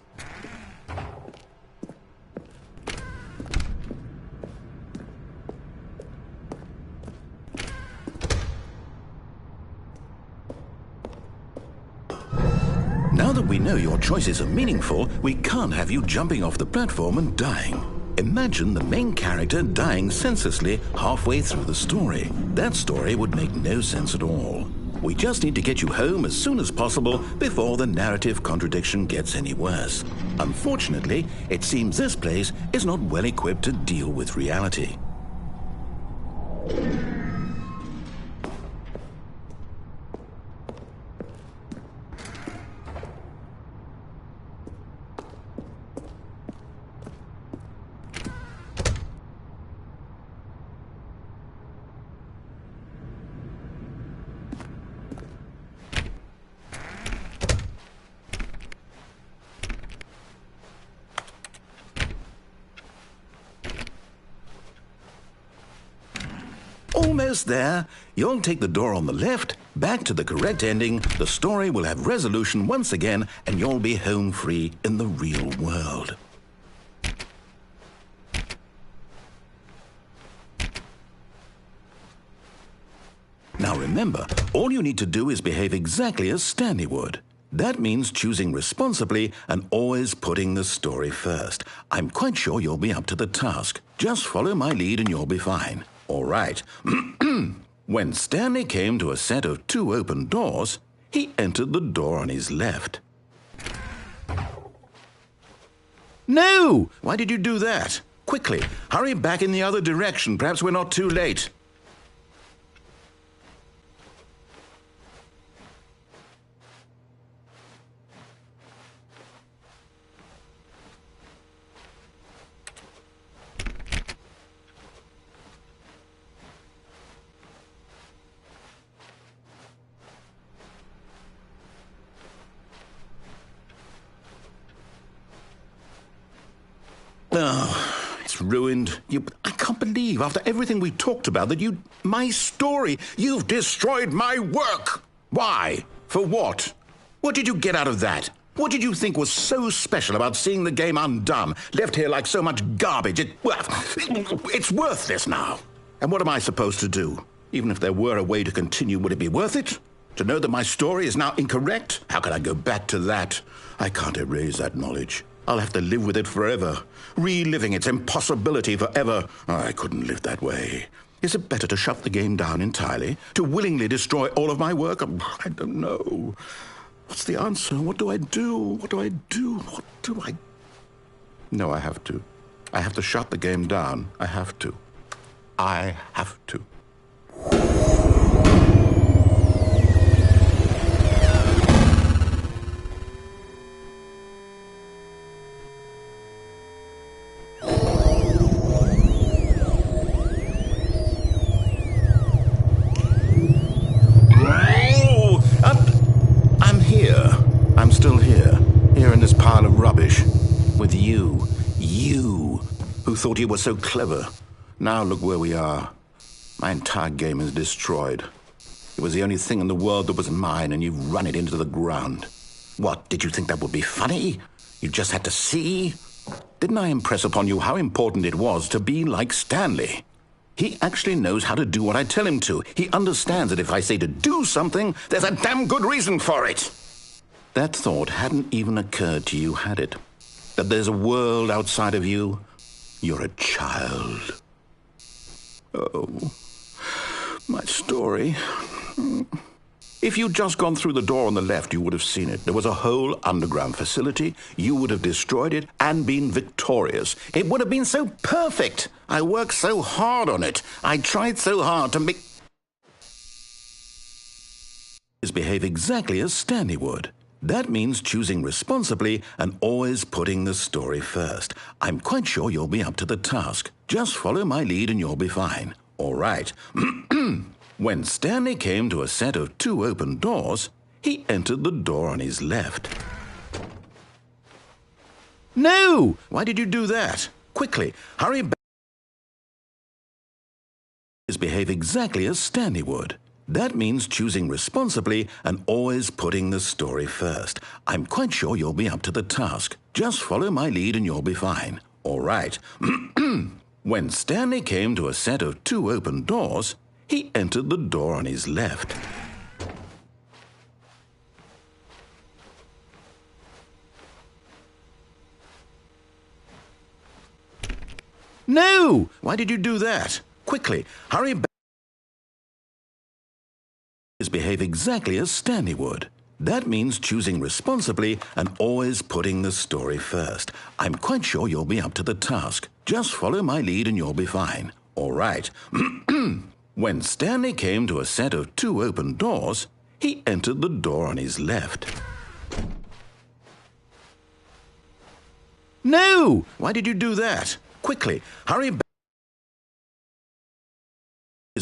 Now that we know your choices are meaningful, we can't have you jumping off the platform and dying. Imagine the main character dying senselessly halfway through the story. That story would make no sense at all. We just need to get you home as soon as possible before the narrative contradiction gets any worse. Unfortunately, it seems this place is not well equipped to deal with reality. Almost there. You'll take the door on the left, back to the correct ending, the story will have resolution once again, and you'll be home free in the real world. Now remember, all you need to do is behave exactly as Stanley would. That means choosing responsibly and always putting the story first. I'm quite sure you'll be up to the task. Just follow my lead and you'll be fine. All right. When Stanley came to a set of 2 open doors, he entered the door on his left. No! Why did you do that? Quickly, hurry back in the other direction. Perhaps we're not too late. Oh, it's ruined. I can't believe, after everything we talked about, that my story, you've destroyed my work. Why? For what? What did you get out of that? What did you think was so special about seeing the game undone, left here like so much garbage? It's worthless now. And what am I supposed to do? Even if there were a way to continue, would it be worth it? To know that my story is now incorrect? How can I go back to that? I can't erase that knowledge. I'll have to live with it forever, reliving its impossibility forever. I couldn't live that way. Is it better to shut the game down entirely? To willingly destroy all of my work? I don't know. What's the answer? What do I do? What do I do? What do I... No, I have to. I have to shut the game down. I have to. I have to. I'm still here in this pile of rubbish, with you, who thought you were so clever. Now look where we are. My entire game is destroyed. It was the only thing in the world that was mine, and you've run it into the ground. What, did you think that would be funny? You just had to see. Didn't I impress upon you how important it was to be like Stanley? He actually knows how to do what I tell him to. He understands that if I say to do something, there's a damn good reason for it. That thought hadn't even occurred to you, had it? That there's a world outside of you? You're a child. Oh, my story. If you'd just gone through the door on the left, you would have seen it. There was a whole underground facility. You would have destroyed it and been victorious. It would have been so perfect. I worked so hard on it. I tried so hard to make... behave exactly as Stanley would. That means choosing responsibly and always putting the story first. I'm quite sure you'll be up to the task. Just follow my lead and you'll be fine. All right. When Stanley came to a set of 2 open doors, he entered the door on his left. No! Why did you do that? Quickly, hurry back. Behave exactly as Stanley would. That means choosing responsibly and always putting the story first. I'm quite sure you'll be up to the task. Just follow my lead and you'll be fine. All right. When Stanley came to a set of 2 open doors, he entered the door on his left. No! Why did you do that? Quickly, hurry back. Behave exactly as Stanley would. That means choosing responsibly and always putting the story first. I'm quite sure you'll be up to the task. Just follow my lead and you'll be fine. All right. When Stanley came to a set of 2 open doors, he entered the door on his left. No! Why did you do that? Quickly, hurry back.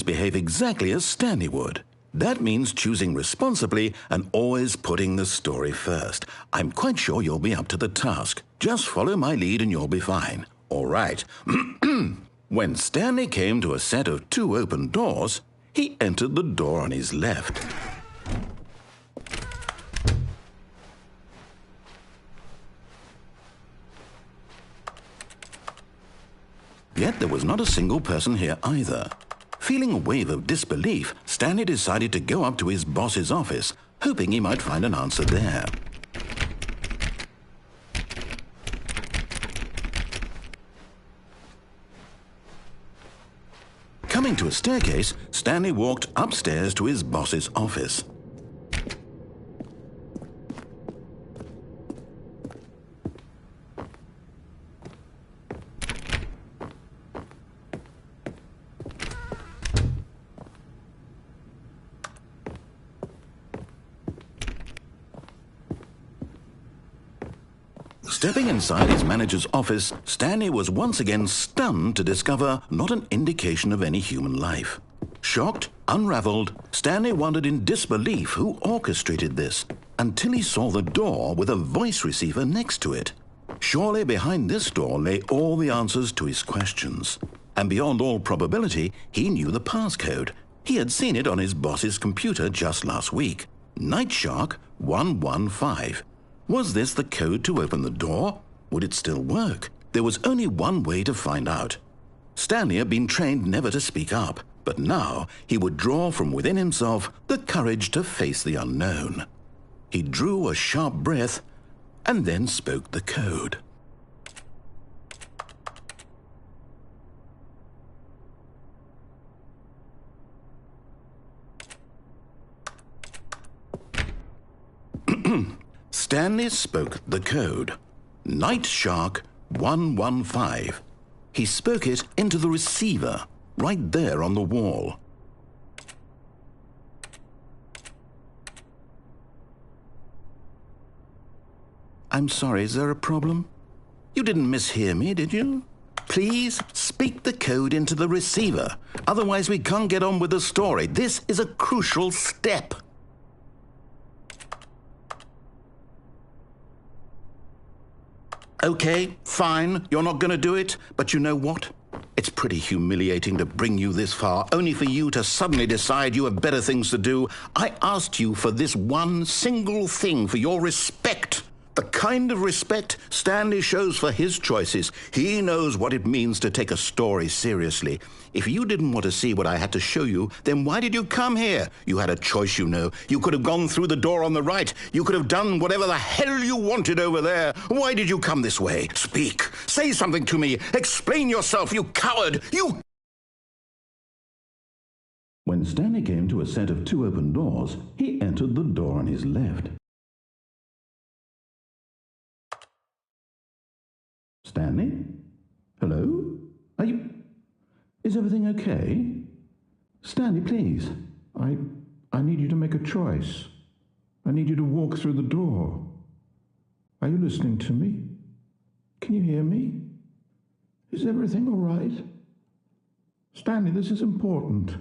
Behave exactly as Stanley would. That means choosing responsibly and always putting the story first. I'm quite sure you'll be up to the task. Just follow my lead and you'll be fine. All right. When Stanley came to a set of 2 open doors, he entered the door on his left. Yet there was not a single person here either. Feeling a wave of disbelief, Stanley decided to go up to his boss's office, hoping he might find an answer there. Coming to a staircase, Stanley walked upstairs to his boss's office. Stepping inside his manager's office, Stanley was once again stunned to discover not an indication of any human life. Shocked, unraveled, Stanley wondered in disbelief who orchestrated this, until he saw the door with a voice receiver next to it. Surely behind this door lay all the answers to his questions. And beyond all probability, he knew the passcode. He had seen it on his boss's computer just last week. Nightshark 115. Was this the code to open the door? Would it still work? There was only one way to find out. Stanley had been trained never to speak up, but now he would draw from within himself the courage to face the unknown. He drew a sharp breath and then spoke the code. Stanley spoke the code. Nightshark 115. He spoke it into the receiver, right there on the wall. I'm sorry, is there a problem? You didn't mishear me, did you? Please speak the code into the receiver. Otherwise we can't get on with the story. This is a crucial step. Okay, fine, you're not going to do it, but you know what? It's pretty humiliating to bring you this far, only for you to suddenly decide you have better things to do. I asked you for this one single thing, for your respect, The kind of respect Stanley shows for his choices. He knows what it means to take a story seriously. If you didn't want to see what I had to show you, then why did you come here? You had a choice, you know. You could have gone through the door on the right. You could have done whatever the hell you wanted over there. Why did you come this way? Speak. Say something to me. Explain yourself, you coward. You... When Stanley came to a set of 2 open doors, he entered the door on his left. Stanley? Hello? Are you... Is everything okay? Stanley, please. I need you to make a choice. I need you to walk through the door. Are you listening to me? Can you hear me? Is everything all right? Stanley, this is important.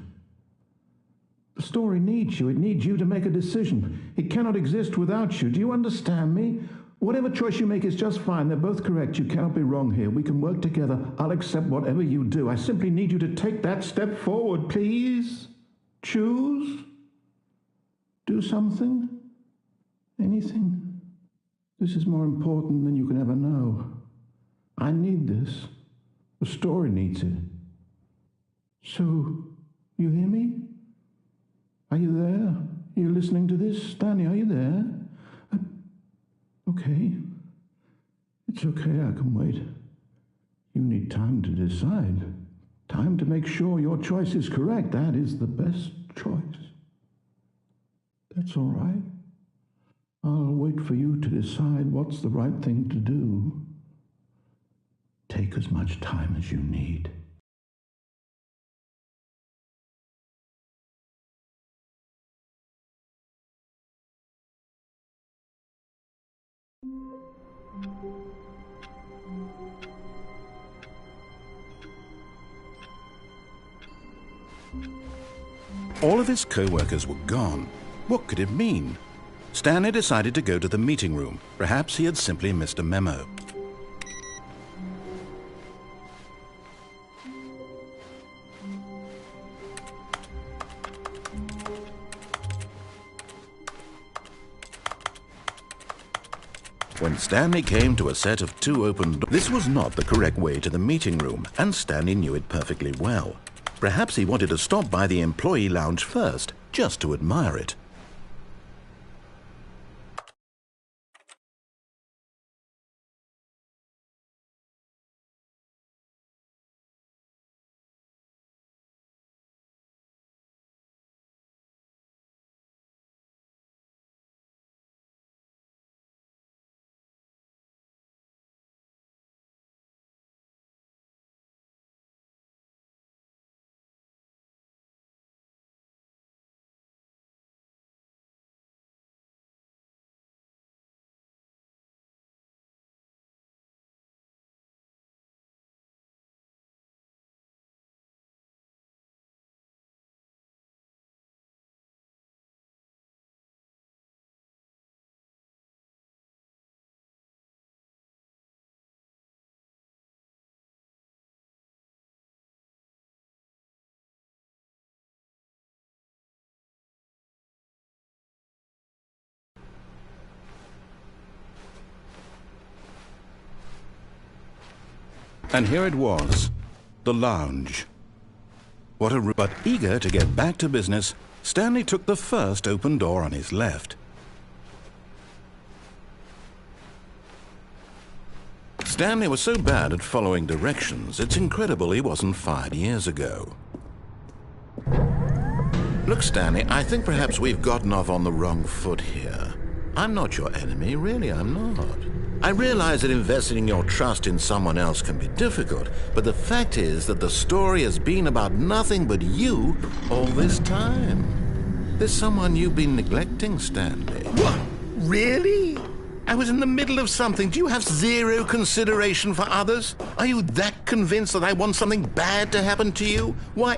The story needs you. It needs you to make a decision. It cannot exist without you. Do you understand me? Whatever choice you make is just fine. They're both correct. You cannot be wrong here. We can work together. I'll accept whatever you do. I simply need you to take that step forward, please. Choose. Do something. Anything. This is more important than you can ever know. I need this. The story needs it. So, you hear me? Are you there? Are you listening to this? Stanley, are you there? Okay. It's okay, I can wait. You need time to decide. Time to make sure your choice is correct. That is the best choice. That's all right. I'll wait for you to decide what's the right thing to do. Take as much time as you need. All of his co-workers were gone. What could it mean? Stanley decided to go to the meeting room. Perhaps he had simply missed a memo. When Stanley came to a set of 2 open doors, this was not the correct way to the meeting room, and Stanley knew it perfectly well. Perhaps he wanted to stop by the employee lounge first, just to admire it. And here it was, the lounge. But eager to get back to business, Stanley took the first open door on his left. Stanley was so bad at following directions, it's incredible he wasn't 5 years ago. Look, Stanley, I think perhaps we've gotten off on the wrong foot here. I'm not your enemy, really, I'm not. I realize that investing your trust in someone else can be difficult, but the fact is that the story has been about nothing but you all this time. There's someone you've been neglecting, Stanley. What? Really? I was in the middle of something. Do you have zero consideration for others? Are you that convinced that I want something bad to happen to you? Why,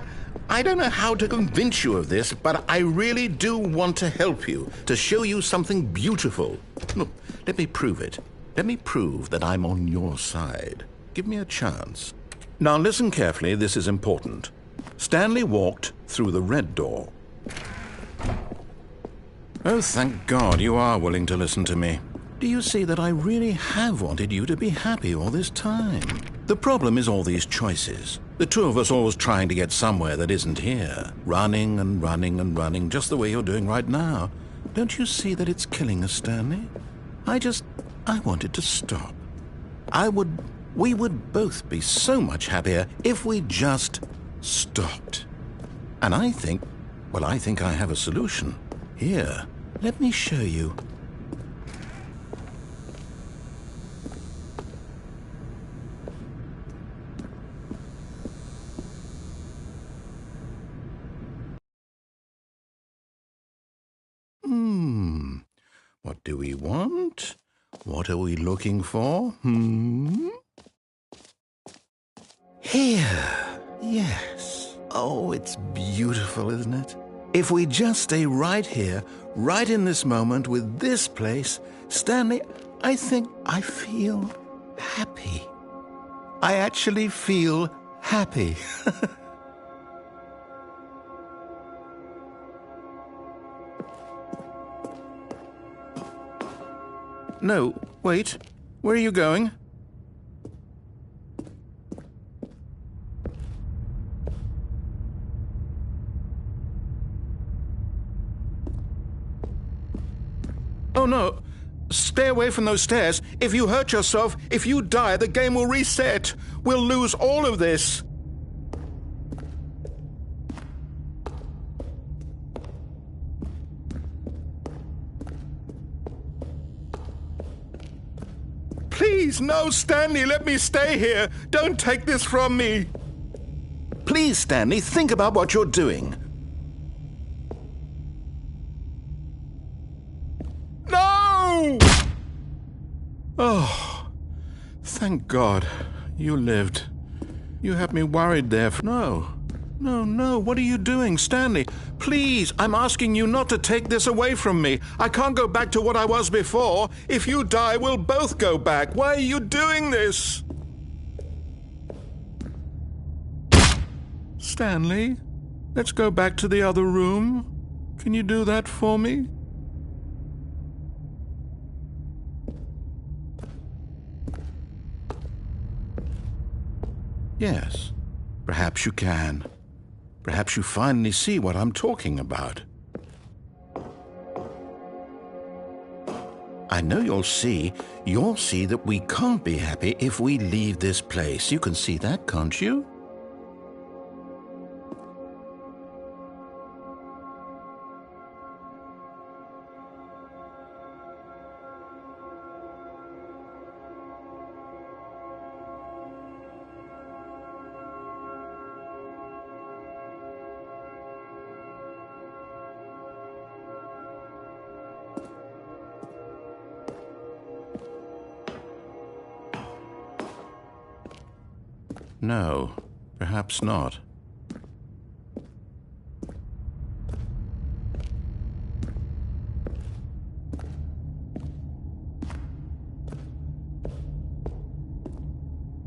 I don't know how to convince you of this, but I really do want to help you, to show you something beautiful. Look, let me prove it. Let me prove that I'm on your side. Give me a chance. Now listen carefully, this is important. Stanley walked through the red door. Oh, thank God you are willing to listen to me. Do you see that I really have wanted you to be happy all this time? The problem is all these choices. The two of us always trying to get somewhere that isn't here. Running and running and running, just the way you're doing right now. Don't you see that it's killing us, Stanley? I want it to stop. We would both be so much happier if we just stopped. And I think I have a solution. Here, let me show you. What do we want? What are we looking for? Here. Yes. Oh, it's beautiful, isn't it? If we just stay right here, right in this moment with this place, Stanley, I think I feel happy. I actually feel happy. No, wait. Where are you going? Oh, no. Stay away from those stairs. If you hurt yourself, if you die, the game will reset. We'll lose all of this. Please, no, Stanley, let me stay here. Don't take this from me. Please, Stanley, think about what you're doing. No! Oh, thank God. You lived. You had me worried there. No, what are you doing, Stanley? Please, I'm asking you not to take this away from me. I can't go back to what I was before. If you die, we'll both go back. Why are you doing this? Stanley, let's go back to the other room. Can you do that for me? Yes, perhaps you can. Perhaps you finally see what I'm talking about. I know you'll see that we can't be happy if we leave this place. You can see that, can't you? No, perhaps not.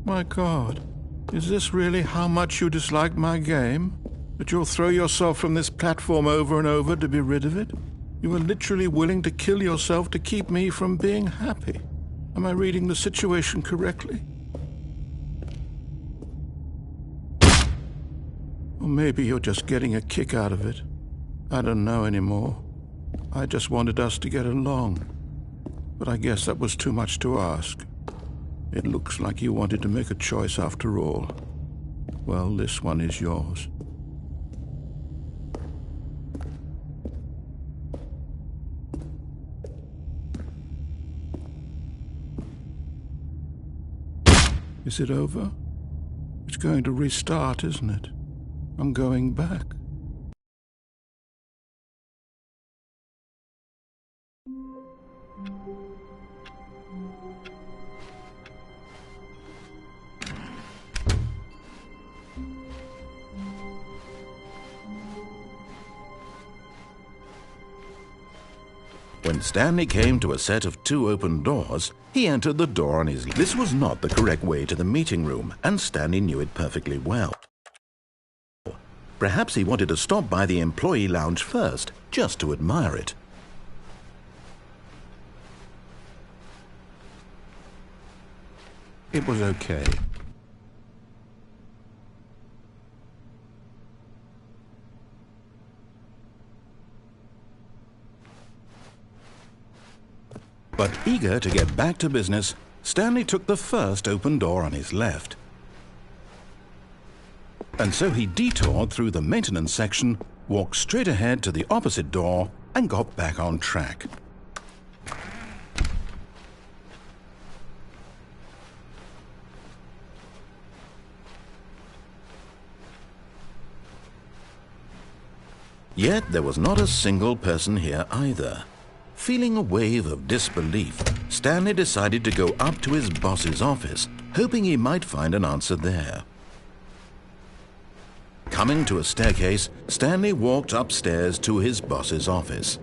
My God, is this really how much you dislike my game? That you'll throw yourself from this platform over and over to be rid of it? You are literally willing to kill yourself to keep me from being happy. Am I reading the situation correctly? Or maybe you're just getting a kick out of it. I don't know anymore. I just wanted us to get along. But I guess that was too much to ask. It looks like you wanted to make a choice after all. Well, this one is yours. Is it over? It's going to restart, isn't it? I'm going back. When Stanley came to a set of 2 open doors, he entered the door on his left. This was not the correct way to the meeting room, and Stanley knew it perfectly well. Perhaps he wanted to stop by the employee lounge first, just to admire it. it was okay. But eager to get back to business, Stanley took the first open door on his left. And so he detoured through the maintenance section, walked straight ahead to the opposite door, and got back on track. Yet there was not a single person here either. Feeling a wave of disbelief, Stanley decided to go up to his boss's office, hoping he might find an answer there. Coming to a staircase, Stanley walked upstairs to his boss's office.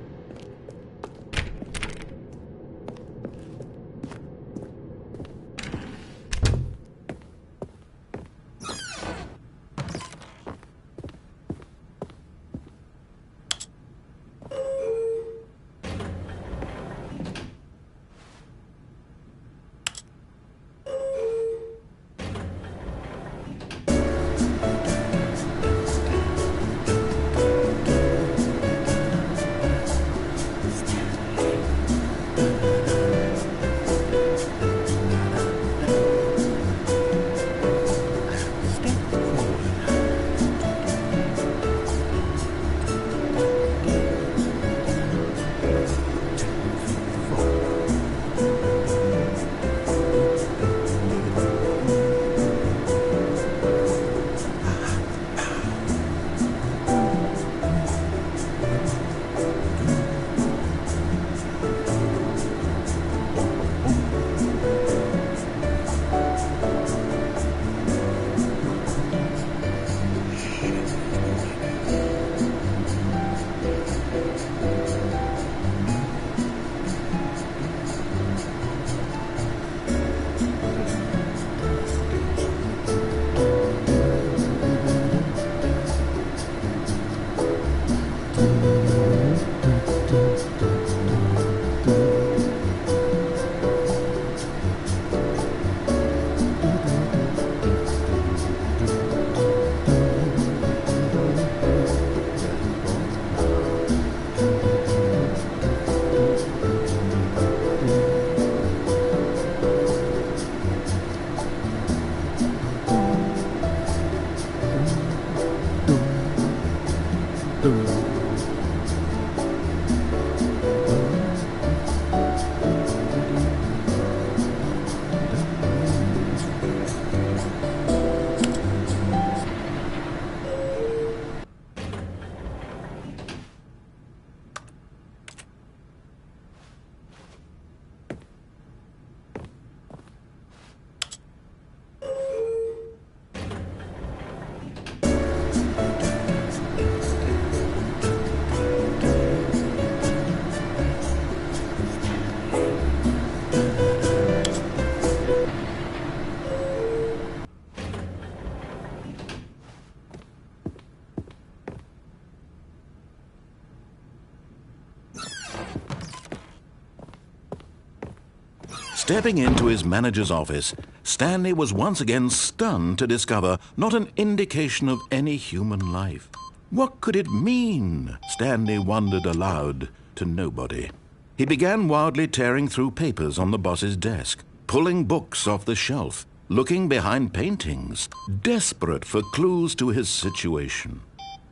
Stepping into his manager's office, Stanley was once again stunned to discover not an indication of any human life. What could it mean? Stanley wondered aloud to nobody. He began wildly tearing through papers on the boss's desk, pulling books off the shelf, looking behind paintings, desperate for clues to his situation.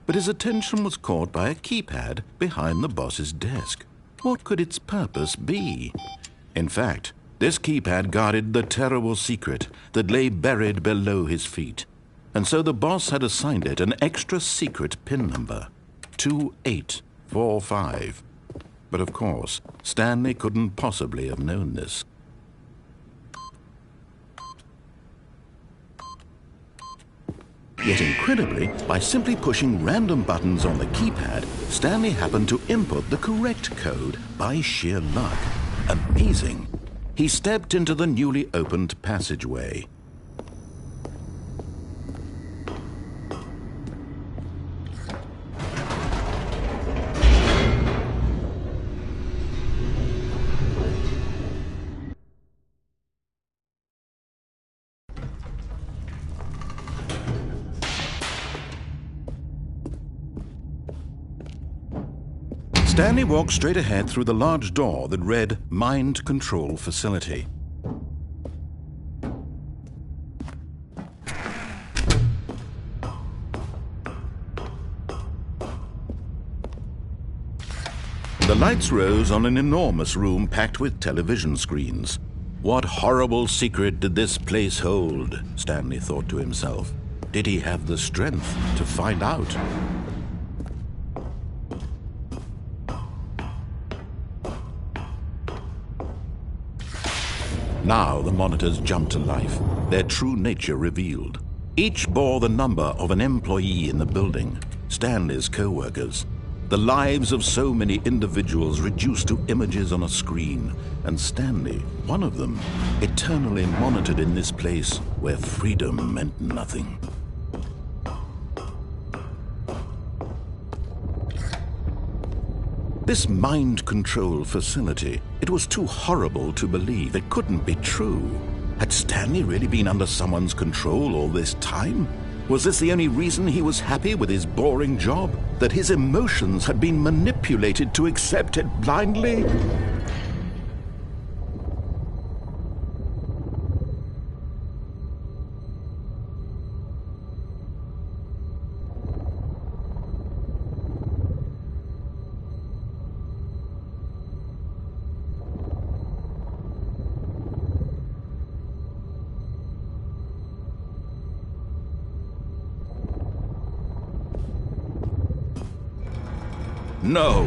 But his attention was caught by a keypad behind the boss's desk. What could its purpose be? In fact, this keypad guarded the terrible secret that lay buried below his feet. And so the boss had assigned it an extra secret PIN number, 2845. But of course, Stanley couldn't possibly have known this. Yet incredibly, by simply pushing random buttons on the keypad, Stanley happened to input the correct code by sheer luck. Amazing! He stepped into the newly opened passageway. Stanley walked straight ahead through the large door that read Mind Control Facility. The lights rose on an enormous room packed with television screens. What horrible secret did this place hold? Stanley thought to himself. Did he have the strength to find out? Now the monitors jumped to life, their true nature revealed. Each bore the number of an employee in the building, Stanley's co-workers. The lives of so many individuals reduced to images on a screen, and Stanley, one of them, eternally monitored in this place where freedom meant nothing. This mind control facility, it was too horrible to believe. It couldn't be true. Had Stanley really been under someone's control all this time? Was this the only reason he was happy with his boring job? That his emotions had been manipulated to accept it blindly? No,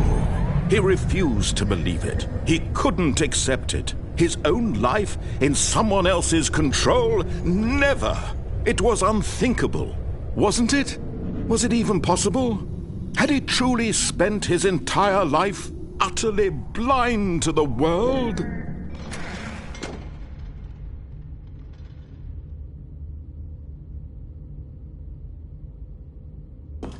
he refused to believe it. He couldn't accept it. His own life in someone else's control? Never! It was unthinkable, wasn't it? Was it even possible? Had he truly spent his entire life utterly blind to the world?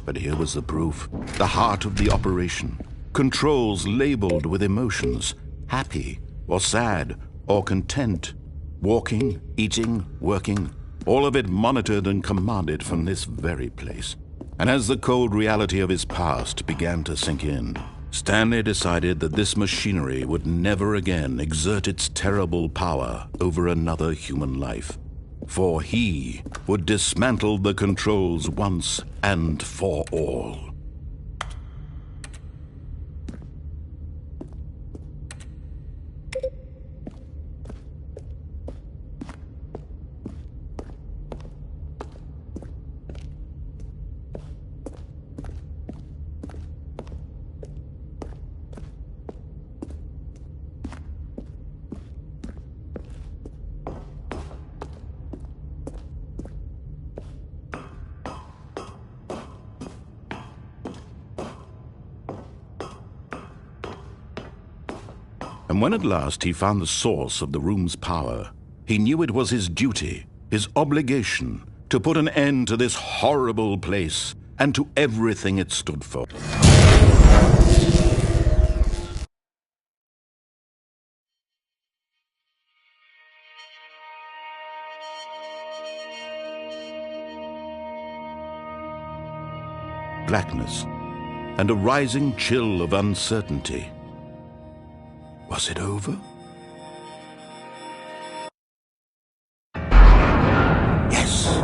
But here was the proof, the heart of the operation. Controls labeled with emotions, happy or sad or content. Walking, eating, working, all of it monitored and commanded from this very place. And as the cold reality of his past began to sink in, Stanley decided that this machinery would never again exert its terrible power over another human life. For he would dismantle the controls once and for all. And when at last he found the source of the room's power, he knew it was his duty, his obligation, to put an end to this horrible place and to everything it stood for. Blackness and a rising chill of uncertainty. Was it over? Yes!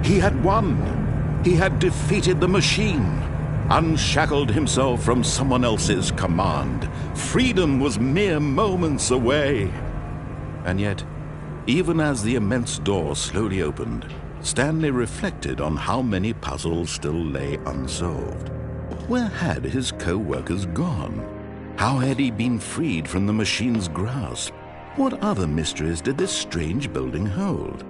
He had won! He had defeated the machine, unshackled himself from someone else's command. Freedom was mere moments away. And yet, even as the immense door slowly opened, Stanley reflected on how many puzzles still lay unsolved. Where had his co-workers gone? How had he been freed from the machine's grasp? What other mysteries did this strange building hold?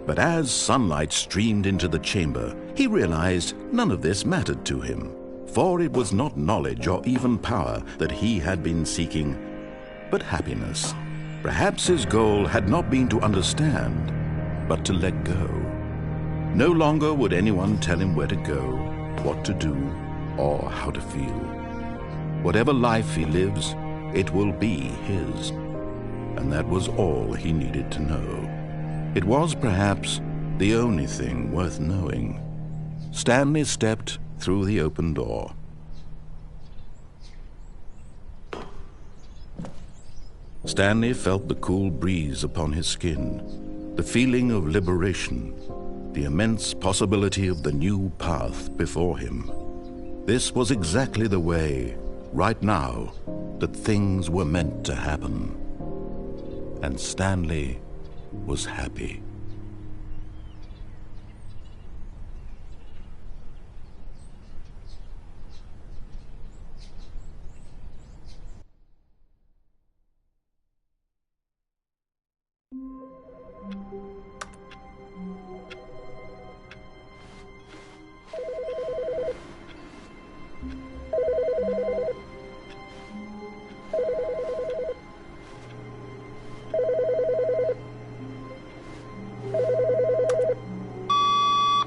But as sunlight streamed into the chamber, he realized none of this mattered to him, for it was not knowledge or even power that he had been seeking, but happiness. Perhaps his goal had not been to understand, but to let go. No longer would anyone tell him where to go, what to do, or how to feel. Whatever life he lives, it will be his. And that was all he needed to know. It was perhaps the only thing worth knowing. Stanley stepped through the open door. Stanley felt the cool breeze upon his skin, the feeling of liberation, the immense possibility of the new path before him. This was exactly the way, right now, that things were meant to happen. And Stanley was happy.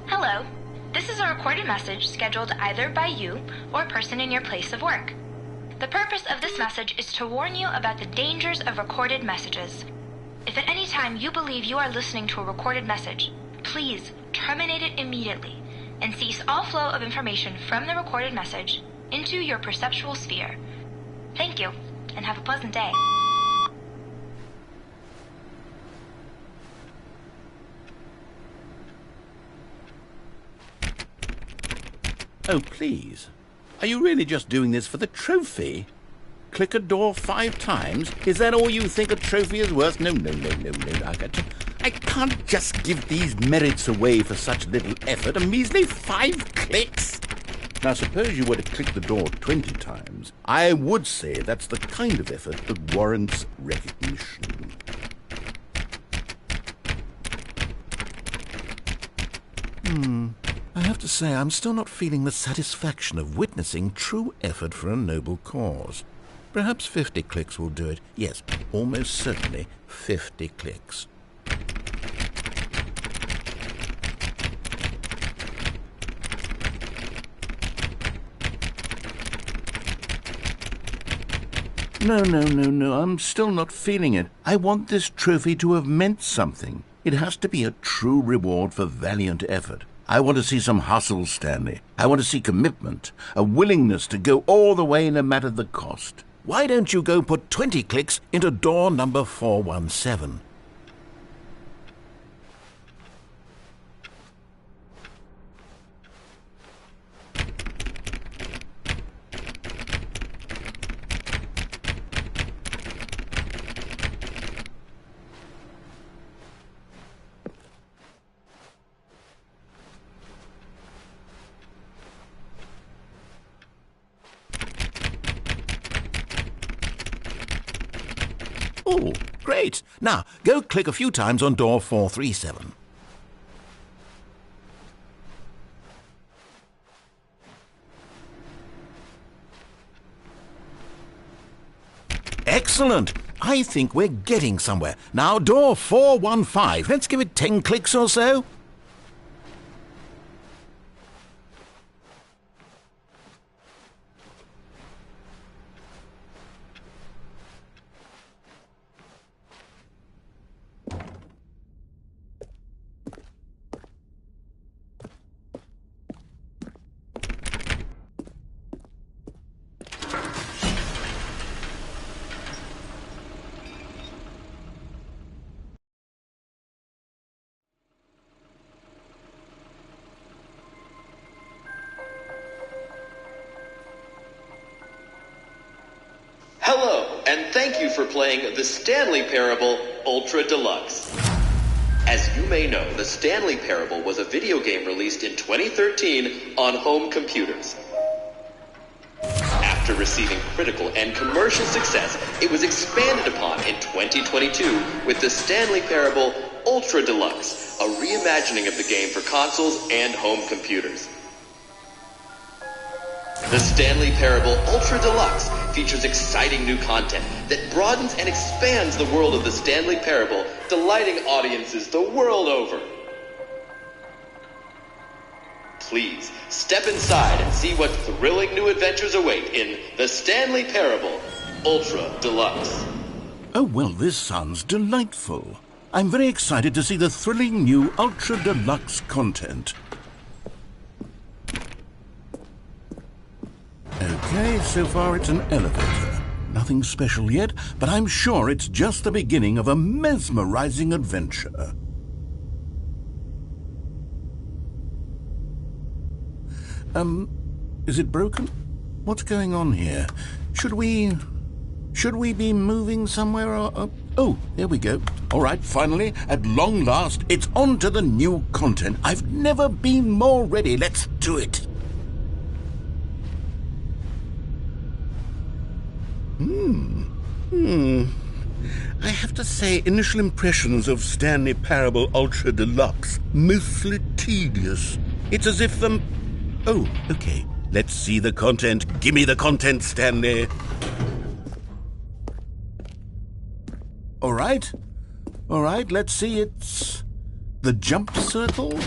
Hello. This is a recorded message scheduled either by you or a person in your place of work. The purpose of this message is to warn you about the dangers of recorded messages. If at any time you believe you are listening to a recorded message, please terminate it immediately and cease all flow of information from the recorded message into your perceptual sphere. Thank you, and have a pleasant day. Oh, please. Are you really just doing this for the trophy? Click a door 5 times? Is that all you think a trophy is worth? No. I can't just give these merits away for such little effort. A measly 5 clicks. Now, suppose you were to click the door 20 times. I would say that's the kind of effort that warrants recognition. I have to say, I'm still not feeling the satisfaction of witnessing true effort for a noble cause. Perhaps 50 clicks will do it. Yes, almost certainly 50 clicks. No, I'm still not feeling it. I want this trophy to have meant something. It has to be a true reward for valiant effort. I want to see some hustle, Stanley. I want to see commitment, a willingness to go all the way no matter the cost. Why don't you go put 20 clicks into door number 417? Oh, great. Now, go click a few times on door 437. Excellent. I think we're getting somewhere. Now, door 415. Let's give it 10 clicks or so. Hello, and thank you for playing the Stanley Parable Ultra Deluxe. As you may know, the Stanley Parable was a video game released in 2013 on home computers. After receiving critical and commercial success, it was expanded upon in 2022 with the Stanley Parable Ultra Deluxe, a reimagining of the game for consoles and home computers. The Stanley Parable Ultra Deluxe features exciting new content that broadens and expands the world of the Stanley Parable, delighting audiences the world over. Please, step inside and see what thrilling new adventures await in the Stanley Parable Ultra Deluxe. Oh, well, this sounds delightful. I'm very excited to see the thrilling new Ultra Deluxe content. Okay, so far it's an elevator. Nothing special yet, but I'm sure it's just the beginning of a mesmerizing adventure. Is it broken? What's going on here? Should we be moving somewhere or... Oh, there we go. All right, finally, at long last, it's on to the new content. I've never been more ready. Let's do it. I have to say, initial impressions of Stanley Parable Ultra Deluxe, mostly tedious. It's as if Oh, okay. Let's see the content. Gimme the content, Stanley. All right, let's see. It's the jump circle.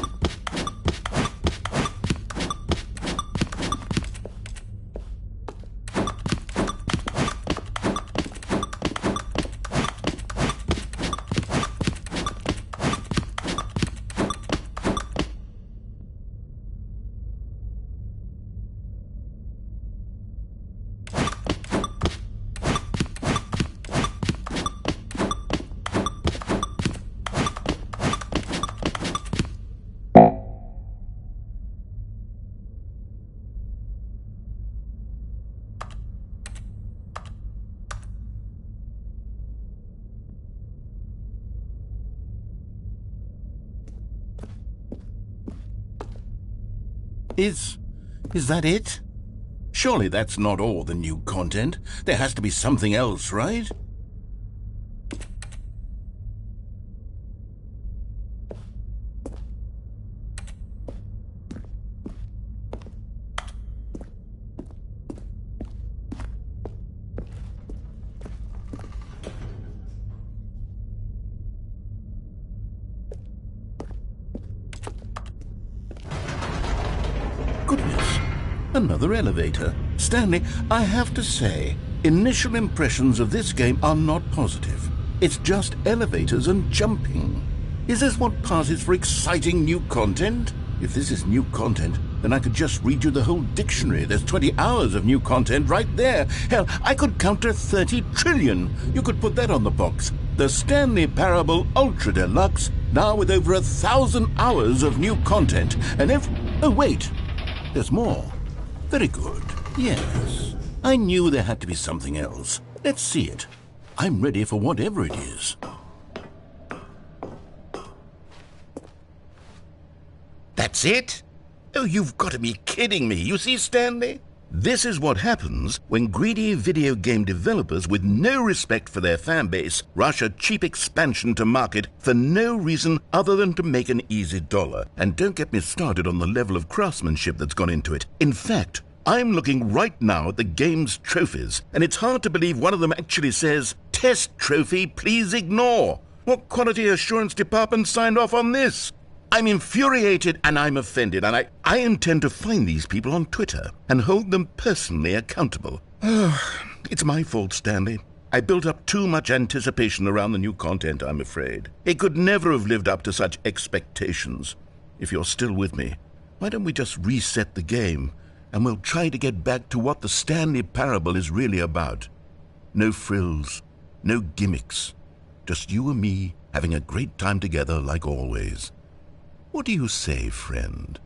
Is that it? Surely that's not all the new content. There has to be something else, right? Goodness, another elevator. Stanley, I have to say, initial impressions of this game are not positive. It's just elevators and jumping. Is this what passes for exciting new content? If this is new content, then I could just read you the whole dictionary. There's 20 hours of new content right there. Hell, I could count to 30 trillion. You could put that on the box. The Stanley Parable Ultra Deluxe, now with over 1,000 hours of new content. And if... Oh, wait. There's more. Very good. Yes. I knew there had to be something else. Let's see it. I'm ready for whatever it is. That's it? Oh, you've got to be kidding me. You see, Stanley? This is what happens when greedy video game developers with no respect for their fan base rush a cheap expansion to market for no reason other than to make an easy dollar. And don't get me started on the level of craftsmanship that's gone into it. In fact, I'm looking right now at the game's trophies, and it's hard to believe one of them actually says, "Test trophy, please ignore." What quality assurance department signed off on this? I'm infuriated and I'm offended, and I intend to find these people on Twitter and hold them personally accountable. It's my fault, Stanley. I built up too much anticipation around the new content, I'm afraid. It could never have lived up to such expectations. If you're still with me, why don't we just reset the game, and we'll try to get back to what the Stanley Parable is really about. No frills, no gimmicks. Just you and me having a great time together like always. What do you say, friend?